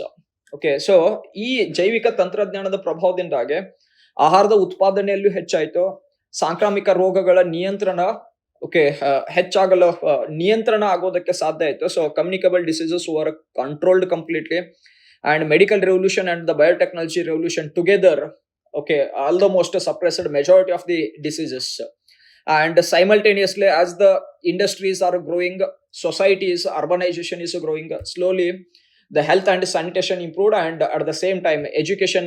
Okay, so ಈ ಜೈವಿಕ ತಂತ್ರಜ್ಞಾನದ ಪ್ರಭಾವದಿಂದಾಗಿ ಆಹಾರದ ಉತ್ಪಾದನೆಯಲ್ಲೂ ಹೆಚ್ಚಾಯಿತು, ಸಾಂಕ್ರಾಮಿಕ ರೋಗಗಳ ನಿಯಂತ್ರಣ ನಿಯಂತ್ರಣ ಆಗೋದಕ್ಕೆ ಸಾಧ್ಯ ಆಯಿತು. So communicable diseases var controlled completely. And medical revolution and the biotechnology revolution together, okay, almost suppressed majority of the diseases. And simultaneously, as the industries are growing, societies, urbanization is growing slowly, the health and sanitation improved, and at the same time education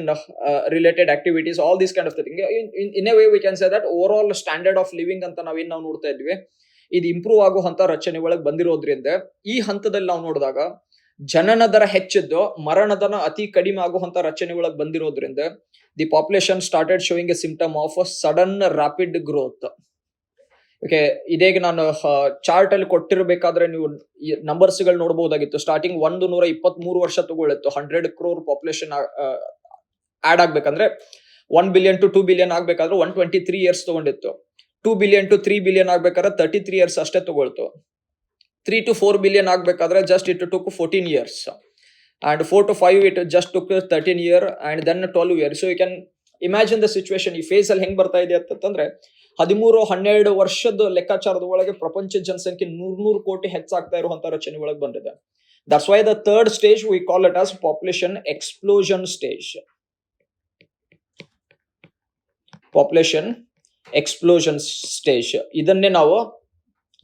related activities, all these kind of things. In a way we can say that overall standard of living ಅಂತ ನಾವೇನು ನಾವು ನೋಡ್ತಾ ಇದ್ವಿ, ಇದು improve ಆಗುವಂತ ರಚನೆ ಒಳಗೆ ಬಂದಿರೋದ್ರಿಂದ ಈ ಹಂತದಲ್ಲಿ ನಾವು ನೋಡಿದಾಗ ಜನನ ದರ ಹೆಚ್ಚಿದ್ದು ಮರಣ ದರ ಅತಿ ಕಡಿಮೆ ಆಗುವಂತ ರಚನೆ ಒಳಗೆ ಬಂದಿರೋದ್ರಿಂದ the population started showing A symptom of sudden rapid growth. Okay, ಇದೇಗ ನಾನು ಚಾರ್ಟ್ ಅಲ್ಲಿ ಕೊಟ್ಟಿರಬೇಕಾದ್ರೆ ನೀವು ನಂಬರ್ಸ್ ಗಳು ನೋಡಬಹುದಾಗಿತ್ತು. ಸ್ಟಾರ್ಟಿಂಗ್ 123 ವರ್ಷ ತಗೊಳ್ಳಿತ್ತು 100 crore ಪಾಪ್ಯುಲೇಷನ್ ಆಡ್ ಆಗ್ಬೇಕಂದ್ರೆ 1 billion to 2 billion ಆಗ್ಬೇಕಾದ್ರೆ 123 years ತಗೊಂಡಿತ್ತು. 2 billion to 3 billion ಆಗ್ಬೇಕಾದ್ರೆ 33 years ಅಷ್ಟೇ ತಗೊಳ್ತು. 3 to 4 billion ಆಗ್ಬೇಕಾದ್ರೆ just it took 14 years, and 4 to 5 it just took 13 years, and then 12 years. So you can imagine the situation. ಈ phase ಅಲ್ಲಿ ಹೆಂಗ್ ಬರ್ತಾ ಇದೆ ಅಂತಂದ್ರೆ 13-12 ವರ್ಷದ ಲೆಕ್ಕಾಚಾರದ ಒಳಗೆ ಪ್ರಪಂಚ ಜನಸಂಖ್ಯೆ 100 ಕೋಟಿ ಹೆಚ್ಚಾಗ್ತಾ ಇರುವಂತ ರಚನೆ ಒಳಗೆ ಬಂದಿದೆ. That's why the third stage we call it as population explosion stage. Population explosion stage, ಇದನ್ನೇ ನಾವು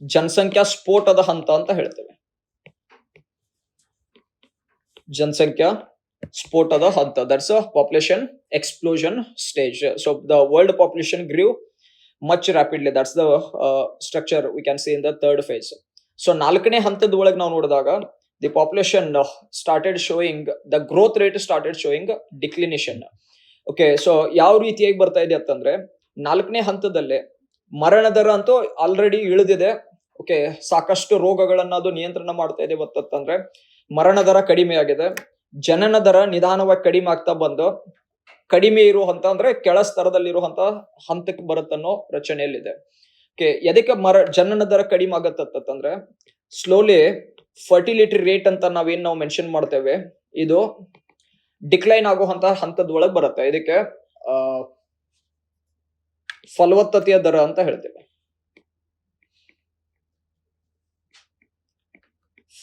ಜನಸಂಖ್ಯಾ ಸ್ಫೋಟದ ಹಂತ ಅಂತ ಹೇಳ್ತೇವೆ. ಜನಸಂಖ್ಯಾ ಸ್ಫೋಟದ ಹಂತ, that's a population explosion stage. So the world population grew much rapidly. That's the structure we can see in the third phase. So ನಾಲ್ಕನೇ ಹಂತದ ಒಳಗೆ ನಾವು ನೋಡಿದಾಗ the population started showing the growth rate started showing declination. Okay, so ಯಾವ ರೀತಿಯಾಗಿ ಬರ್ತಾ ಇದೆ ಅಂತಂದ್ರೆ ನಾಲ್ಕನೇ ಹಂತದಲ್ಲಿ ಮರಣ ದರ ಅಂತೂ ಆಲ್ರೆಡಿ ಇಳಿದಿದೆ. ಓಕೆ, ಸಾಕಷ್ಟು ರೋಗಗಳನ್ನ ಅದು ನಿಯಂತ್ರಣ ಮಾಡ್ತಾ ಇದೆ. ಗೊತ್ತಂದ್ರೆ ಮರಣ ದರ ಕಡಿಮೆ ಆಗಿದೆ, ಜನನ ದರ ನಿಧಾನವಾಗಿ ಕಡಿಮೆ ಆಗ್ತಾ ಬಂದು ಕಡಿಮೆ ಇರುವಂತ ಅಂದ್ರೆ ಕೆಳ ಸ್ತರದಲ್ಲಿರುವಂತ ಹಂತಕ್ಕೆ ಬರುತ್ತನ್ನೋ ರಚನೆಯಲ್ಲಿದೆ. ಓಕೆ, ಎದಕ್ಕೆ ಜನನ ದರ ಕಡಿಮೆ ಆಗತ್ತಂದ್ರೆ ಸ್ಲೋಲಿ ಫರ್ಟಿಲಿಟಿ ರೇಟ್ ಅಂತ ನಾವು ಮೆನ್ಷನ್ ಮಾಡ್ತೇವೆ, ಇದು ಡಿಕ್ಲೈನ್ ಆಗುವಂತ ಹಂತದೊಳಗೆ ಬರುತ್ತೆ. ಇದಕ್ಕೆ ಫಲವತ್ತತೆಯ ದರ ಅಂತ ಹೇಳ್ತೇವೆ.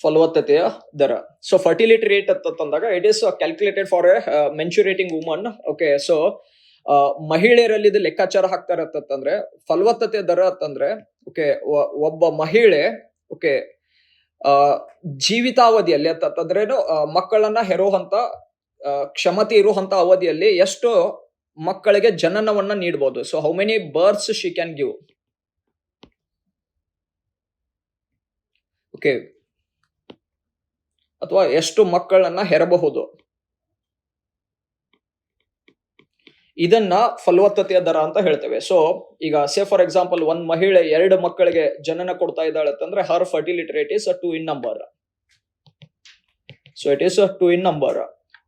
ಫಲವತ್ತತೆಯ ದರ. ಸೊ ಫರ್ಟಿಲಿಟಿ ರೇಟ್ ಅಂತಂದಾಗ it is calculated for a menstruating woman. Okay, so ಮಹಿಳೆಯರಲ್ಲಿ ಇದು ಲೆಕ್ಕಾಚಾರ ಹಾಕ್ತಾರೆ ಅಂತಂದ್ರೆ ಫಲವತ್ತತೆಯ ದರ ಅಂತಂದ್ರೆ ಓಕೆ ಒಬ್ಬ ಮಹಿಳೆ ಓಕೆ ಜೀವಿತಾವಧಿಯಲ್ಲಿ ಅಂತಂದ್ರೇನು ಮಕ್ಕಳನ್ನ ಹೆರುವಂತ ಕ್ಷಮತೆ ಇರುವಂತ ಅವಧಿಯಲ್ಲಿ ಎಷ್ಟು ಮಕ್ಕಳಿಗೆ ಜನನವನ್ನ ನೀಡಬಹುದು. So how many berths she can give. Okay, ಅಥವಾ ಎಷ್ಟು ಮಕ್ಕಳನ್ನ ಹೆರಬಹುದು, ಇದನ್ನ ಫಲವತ್ತತೆಯ ದರ ಅಂತ ಹೇಳ್ತೇವೆ. ಸೊ ಈಗ ಸೇ ಫಾರ್ ಎಕ್ಸಾಂಪಲ್ ಒಂದ್ ಮಹಿಳೆ 2 ಮಕ್ಕಳಿಗೆ ಜನನ ಕೊಡ್ತಾ ಇದ್ದಾಳೆ ಅಂತಂದ್ರೆ her fertility rate is 2 in number. So it is 2 in number.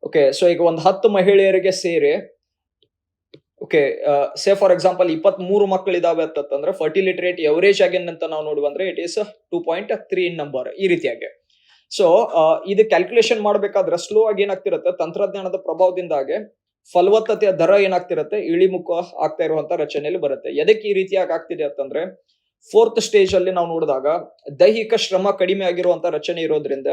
Okay, so ಈಗ ಒಂದ್ 10 ಮಹಿಳೆಯರಿಗೆ ಸೇರಿ ಓಕೆ ಸೇ ಫಾರ್ ಎಕ್ಸಾಂಪಲ್ 23 ಮಕ್ಕಳಿದಾವೆ ಅಂತಂದ್ರೆ ಫರ್ಟಿಲಿಟಿ ರೇಟ್ ಎವರೇಜ್ ಆಗಿ ಅಂತ ನಾವು ನೋಡಿ ಬಂದ್ರೆ ಇಟ್ ಈಸ್ 2.3 in ನಂಬರ್. ಈ ರೀತಿಯಾಗಿ ಸೊ ಇದು ಕ್ಯಾಲ್ಕುಲೇಷನ್ ಮಾಡ್ಬೇಕಾದ್ರೆ ಸ್ಲೋ ಆಗಿ ಏನಾಗ್ತಿರುತ್ತೆ, ತಂತ್ರಜ್ಞಾನದ ಪ್ರಭಾವದಿಂದಾಗಿ ಫಲವತ್ತತೆಯ ದರ ಏನಾಗ್ತಿರುತ್ತೆ, ಇಳಿಮುಖ ಆಗ್ತಾ ಇರುವಂತ ರಚನೆಯಲ್ಲಿ ಬರುತ್ತೆ. ಎದಕ್ಕೆ ಈ ರೀತಿಯಾಗಿ ಆಗ್ತಿದೆ ಅಂತಂದ್ರೆ 4th ಸ್ಟೇಜ್ ಅಲ್ಲಿ ನಾವು ನೋಡಿದಾಗ ದೈಹಿಕ ಶ್ರಮ ಕಡಿಮೆ ಆಗಿರುವಂತ ರಚನೆ ಇರೋದ್ರಿಂದ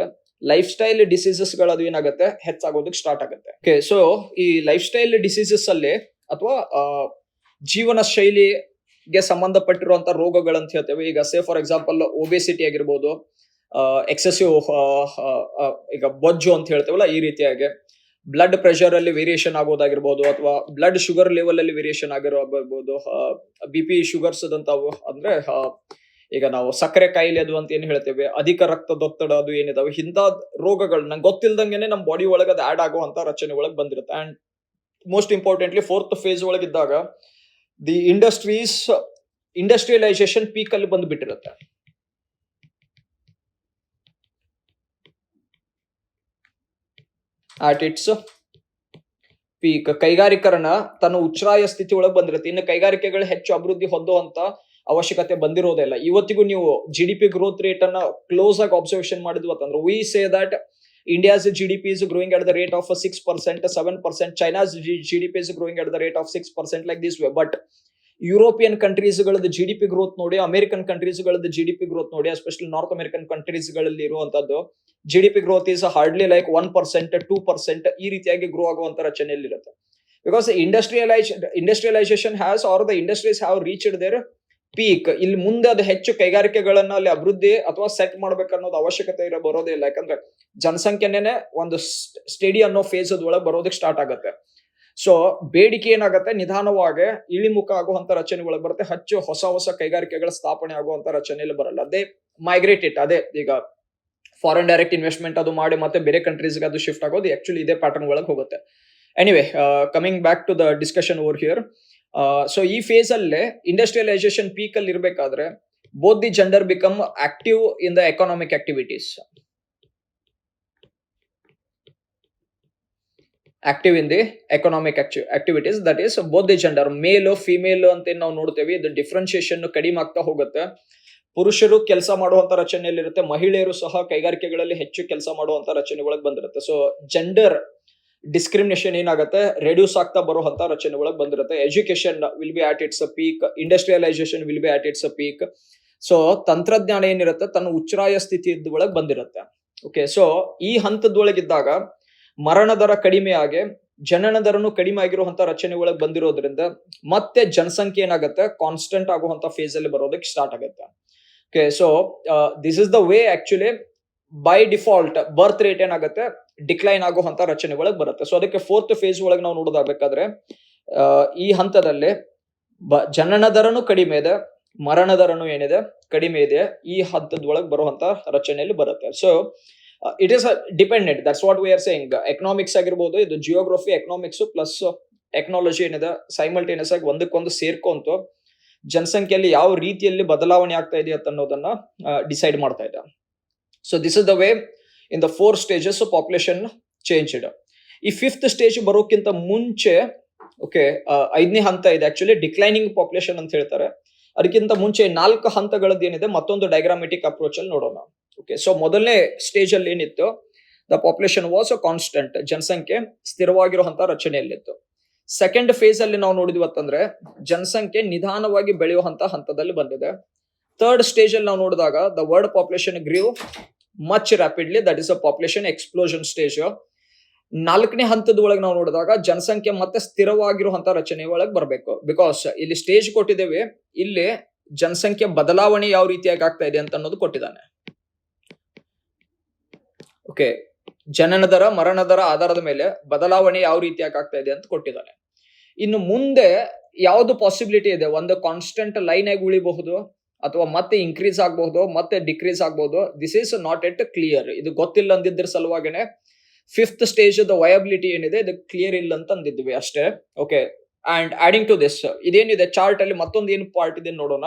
ಲೈಫ್ ಸ್ಟೈಲ್ ಡಿಸೀಸಸ್ ಗಳದು ಏನಾಗುತ್ತೆ, ಹೆಚ್ಚಾಗೋದಕ್ಕೆ ಸ್ಟಾರ್ಟ್ ಆಗುತ್ತೆ. ಓಕೆ, ಸೊ ಈ ಲೈಫ್ ಸ್ಟೈಲ್ ಡಿಸೀಸಸ್ ಅಲ್ಲಿ ಅಥವಾ ಜೀವನ ಶೈಲಿಗೆ ಸಂಬಂಧಪಟ್ಟಿರುವಂತ ರೋಗಗಳಂತ ಹೇಳ್ತೇವೆ. ಈಗ ಸೇ ಫಾರ್ ಎಕ್ಸಾಂಪಲ್ ಒಬೆಸಿಟಿ ಆಗಿರ್ಬೋದು, ಎಕ್ಸೆಸಿವ್ ಈಗ ಬೊಜ್ಜು ಅಂತ ಹೇಳ್ತೇವಲ್ಲ, ಈ ರೀತಿಯಾಗಿ ಬ್ಲಡ್ ಪ್ರೆಷರ್ ಅಲ್ಲಿ ವೇರಿಯೇಷನ್ ಆಗೋದಾಗಿರ್ಬೋದು, ಅಥವಾ ಬ್ಲಡ್ ಶುಗರ್ ಲೆವೆಲ್ ಅಲ್ಲಿ ವೇರಿಯೇಷನ್ ಆಗಿರಬಹುದು, BP ಶುಗರ್ಸ್ ಅದಂತಾವು ಅಂದ್ರೆ ಈಗ ನಾವು ಸಕ್ಕರೆ ಕಾಯಿಲೆ ಅದು ಅಂತ ಏನ್ ಹೇಳ್ತೇವೆ, ಅಧಿಕ ರಕ್ತದೊತ್ತಡ ಅದು ಏನಿದಾವೆ, ಇಂಥ ರೋಗಗಳು ನಂಗೆ ಗೊತ್ತಿಲ್ದಂಗೆನೆ ನಮ್ಮ ಬಾಡಿ ಒಳಗೆ ಅದು ಆಡ್ ಆಗುವಂತ ರಚನೆ ಒಳಗೆ ಬಂದಿರುತ್ತೆ. And most importantly 4th phase ಒಳಗಿದ್ದಾಗ ದಿ ಇಂಡಸ್ಟ್ರಿಯಲೈಸೇಷನ್ ಪೀಕ್ ಅಲ್ಲಿ ಬಂದು ಬಿಟ್ಟಿರುತ್ತೆ. ಆಟ್ ಇಟ್ಸ್ ಪೀಕ್ ಕೈಗಾರಿಕರಣ ತನ್ನ ಉಚ್ಛ್ರಾಯ ಸ್ಥಿತಿ ಒಳಗೆ ಬಂದಿರುತ್ತೆ. ಇನ್ನು ಕೈಗಾರಿಕೆಗಳು ಹೆಚ್ಚು ಅಭಿವೃದ್ಧಿ ಹೊಂದುವಂತ ಅವಶ್ಯಕತೆ ಬಂದಿರೋದಿಲ್ಲ. ಇವತ್ತಿಗೂ ನೀವು GDP ಗ್ರೋತ್ ರೇಟ್ ಅನ್ನ ಕ್ಲೋಸ್ ಆಗಿ ಅಬ್ಸರ್ವೇಷನ್ ಮಾಡಿದ್ವಿ ಅಂತಂದ್ರೆ we say that India's GDP is growing at the rate of 6%, 7%. China's GDP is growing at the rate of 6% like this way. But European countries ಗಳದ್ದು GDP ಗ್ರೋತ್ ನೋಡಿ, American countries ಗಳದ್ದು GDP growth ನೋಡಿ, especially North American countries ಗಳಲ್ಲಿ ಇರುವಂತದ್ದು GDP growth is hardly like 1%, 2% ಈ ರೀತಿಯಾಗಿ grow ಆಗುವಂತ ರಚನೆಯಲ್ಲಿ ಇರುತ್ತೆ. Because industrialization has or the industries have reached their peak. ಇಲ್ಲಿ ಮುಂದೆ ಅದು ಹೆಚ್ಚು ಕೈಗಾರಿಕೆಗಳನ್ನ ಅಲ್ಲಿ ಅಭಿವೃದ್ಧಿ ಅಥವಾ ಸೆಟ್ ಮಾಡ್ಬೇಕನ್ನೋದು ಅವಶ್ಯಕತೆ ಬರೋದೇ ಇಲ್ಲ. ಯಾಕಂದ್ರೆ ಜನಸಂಖ್ಯೆನೇ ಒಂದು ಸ್ಟಡಿ ಅನ್ನೋ ಫೇಸ್ ಒಳಗೆ ಬರೋದಕ್ಕೆ ಸ್ಟಾರ್ಟ್ ಆಗುತ್ತೆ. ಸೊ ಬೇಡಿಕೆ ಏನಾಗುತ್ತೆ, ನಿಧಾನವಾಗಿ ಇಳಿಮುಖ ಆಗುವಂತ ರಚನೆ ಒಳಗೆ ಬರುತ್ತೆ. ಹೆಚ್ಚು ಹೊಸ ಕೈಗಾರಿಕೆಗಳ ಸ್ಥಾಪನೆ ಆಗುವಂತ ರಚನೆಯಲ್ಲಿ ಬರಲ್ಲ. ಅದೇ ಮೈಗ್ರೇಟೆಡ್, ಅದೇ ಈಗ ಫಾರಿನ್ ಡೈರೆಕ್ಟ್ ಇನ್ವೆಸ್ಟ್ಮೆಂಟ್ ಅದು ಮಾಡಿ ಮತ್ತೆ ಬೇರೆ ಕಂಟ್ರೀಸ್ಗೆ ಅದು ಶಿಫ್ಟ್ ಆಗೋದು ಆಕ್ಚುಲಿ ಇದೇ ಪ್ಯಾಟರ್ನ್ ಒಳಗೆ ಹೋಗುತ್ತೆ. Anyway, coming back to the discussion over here. So ಈ ಫೇಸ್ ಅಲ್ಲೇ ಇಂಡಸ್ಟ್ರಿಯಲೈಸೇಷನ್ ಪೀಕ್ ಅಲ್ಲಿ ಇರಬೇಕಾದ್ರೆ both the gender become active in the economic activities. Active in the economic activities, that is both the gender, male female ಅಂತ ನಾವು ನೋಡ್ತೇವೆ. ಇದು differentiation ಕಡಿಮೆ ಆಗ್ತಾ ಹೋಗುತ್ತೆ. ಪುರುಷರು ಕೆಲಸ ಮಾಡುವಂತ ರಚನೆಯಲ್ಲಿ ಇರುತ್ತೆ, ಮಹಿಳೆಯರು ಸಹ ಕೈಗಾರಿಕೆಗಳಲ್ಲಿ ಹೆಚ್ಚು ಕೆಲಸ ಮಾಡುವಂತ ರಚನೆ ಒಳಗೆ ಬಂದಿರುತ್ತೆ. ಸೊ ಜೆಂಡರ್ ಡಿಸ್ಕ್ರಿಮಿನೇಷನ್ ಏನಾಗುತ್ತೆ, ರೆಡ್ಯೂಸ್ ಆಗ್ತಾ ಬರುವಂತ ರಚನೆ ಒಳಗೆ ಬಂದಿರುತ್ತೆ. Education will be at its peak, industrialisation will be at its peak. So ತಂತ್ರಜ್ಞಾನ ಏನಿರುತ್ತೆ ತನ್ನ ಉಚ್ಛ್ರಾಯ ಸ್ಥಿತಿ ಒಳಗೆ ಬಂದಿರುತ್ತೆ. ಓಕೆ, ಸೊ ಈ ಹಂತದೊಳಗಿದ್ದಾಗ ಮರಣ ದರ ಕಡಿಮೆ ಆಗಿ ಜನನ ದರನು ಕಡಿಮೆ ಆಗಿರುವಂತ ರಚನೆ ಒಳಗೆ ಬಂದಿರೋದ್ರಿಂದ ಮತ್ತೆ ಜನಸಂಖ್ಯೆ ಏನಾಗುತ್ತೆ, ಕಾನ್ಸ್ಟೆಂಟ್ ಆಗುವಂತ ಫೇಸ್ ಅಲ್ಲಿ ಬರೋದಕ್ಕೆ ಸ್ಟಾರ್ಟ್ ಆಗುತ್ತೆ. Okay, so this is the way actually by default birth rate ಏನಾಗುತ್ತೆ, ಡಿಕ್ಲೈನ್ ಆಗುವಂತ ರಚನೆ ಒಳಗೆ ಬರುತ್ತೆ. ಸೊ ಅದಕ್ಕೆ 4th ಫೇಸ್ ಒಳಗೆ ನಾವು ನೋಡೋದಾಗಬೇಕಾದ್ರೆ ಈ ಹಂತದಲ್ಲಿ ಜನನ ದರನು ಕಡಿಮೆ ಇದೆ, ಮರಣ ದರನು ಏನಿದೆ ಕಡಿಮೆ ಇದೆ, ಈ ಹಂತದ ಒಳಗೆ ಬರುವಂತ ರಚನೆಯಲ್ಲಿ ಬರುತ್ತೆ. So it is dependent, that's what we are saying. Economics ಆಗಿರ್ಬೋದು, ಇದು ಜಿಯೋಗ್ರಫಿ, ಎಕನಾಮಿಕ್ಸ್ ಪ್ಲಸ್ ಟೆಕ್ನಾಲಜಿ ಏನಿದೆ ಸೈಮಲ್ಟೇನಿಯಸ್ ಆಗಿ ಒಂದಕ್ಕೊಂದು ಸೇರ್ಕೊಂತು ಜನಸಂಖ್ಯೆಯಲ್ಲಿ ಯಾವ ರೀತಿಯಲ್ಲಿ ಬದಲಾವಣೆ ಆಗ್ತಾ ಇದೆ ಅಂತ ಅನ್ನೋದನ್ನ ಡಿಸೈಡ್ ಮಾಡ್ತಾ ಇದೆ. So this is the way in the 4 stages population changed. ಈ 5th ಸ್ಟೇಜ್ ಬರೋಕ್ಕಿಂತ ಮುಂಚೆ ಓಕೆ 5ನೇ ಹಂತ ಇದೆ ಆಕ್ಚುಲಿ ಡಿಕ್ಲೈನಿಂಗ್ ಪಾಪ್ಯುಲೇಷನ್ ಅಂತ ಹೇಳ್ತಾರೆ. ಅದಕ್ಕಿಂತ ಮುಂಚೆ 4 ಹಂತಗಳದ್ದು ಏನಿದೆ ಮತ್ತೊಂದು ಡೈಗ್ರಾಮೆಟಿಕ್ ಅಪ್ರೋಚ್ ಅಲ್ಲಿ ನೋಡೋಣ. ಓಕೆ, ಸೊ ಮೊದಲನೇ ಸ್ಟೇಜ್ ಅಲ್ಲಿ ಏನಿತ್ತು, ದ ಪಾಪ್ಯುಲೇಷನ್ ವಾಸ್ ಕಾನ್ಸ್ಟೆಂಟ್, ಜನಸಂಖ್ಯೆ ಸ್ಥಿರವಾಗಿರುವಂತ ರಚನೆಯಲ್ಲಿತ್ತು. ಸೆಕೆಂಡ್ ಫೇಸ್ ಅಲ್ಲಿ ನಾವು ನೋಡಿದ್ವತ್ತಂದ್ರೆ ಜನಸಂಖ್ಯೆ ನಿಧಾನವಾಗಿ ಬೆಳೆಯುವಂತ ಹಂತದಲ್ಲಿ ಬಂದಿದೆ. ಥರ್ಡ್ ಸ್ಟೇಜ್ ಅಲ್ಲಿ ನಾವು ನೋಡಿದಾಗ the world population grew much rapidly, that is a population explosion stage. ನಾಲ್ಕನೇ ಹಂತದ ಒಳಗೆ ನಾವು ನೋಡಿದಾಗ ಜನಸಂಖ್ಯೆ ಮತ್ತೆ ಸ್ಥಿರವಾಗಿರುವಂತ ರಚನೆ ಒಳಗೆ ಬರಬೇಕು. ಬಿಕಾಸ್ ಇಲ್ಲಿ ಸ್ಟೇಜ್ ಕೊಟ್ಟಿದ್ದೇವೆ, ಇಲ್ಲಿ ಜನಸಂಖ್ಯೆ ಬದಲಾವಣೆ ಯಾವ ರೀತಿಯಾಗಿ ಆಗ್ತಾ ಇದೆ ಅಂತ ಅನ್ನೋದು ಕೊಟ್ಟಿದ್ದಾನೆ. ಓಕೆ, ಜನನ ದರ ಮರಣ ದರ ಆಧಾರದ ಮೇಲೆ ಬದಲಾವಣೆ ಯಾವ ರೀತಿಯಾಗಿ ಆಗ್ತಾ ಇದೆ ಅಂತ ಕೊಟ್ಟಿದ್ದಾನೆ. ಇನ್ನು ಮುಂದೆ ಯಾವ್ದು ಪಾಸಿಬಿಲಿಟಿ ಇದೆ, ಒಂದು ಕಾನ್ಸ್ಟೆಂಟ್ ಲೈನ್ ಆಗಿ ಉಳಿಬಹುದು ಅಥವಾ ಮತ್ತೆ ಇನ್ಕ್ರೀಸ್ ಆಗಬಹುದು, ಮತ್ತೆ ಡಿಕ್ರೀಸ್ ಆಗಬಹುದು. This is not yet clear. ಇದು ಗೊತ್ತಿಲ್ಲ ಅಂದಿದ್ರ ಸಲುವಾಗನೆ ಫಿಫ್ತ್ ಸ್ಟೇಜ್ ದ ವಯಬಿಲಿಟಿ ಏನಿದೆ ಇದು ಕ್ಲಿಯರ್ ಇಲ್ಲ ಅಂತ ಅಂದಿದ್ವಿ ಅಷ್ಟೇ. Okay, and adding to this ಇದೇನಿದೆ ಚಾರ್ಟ್ ಅಲ್ಲಿ ಮತ್ತೊಂದು ಏನು ಪಾರ್ಟ್ ಇದೆ ನೋಡೋಣ.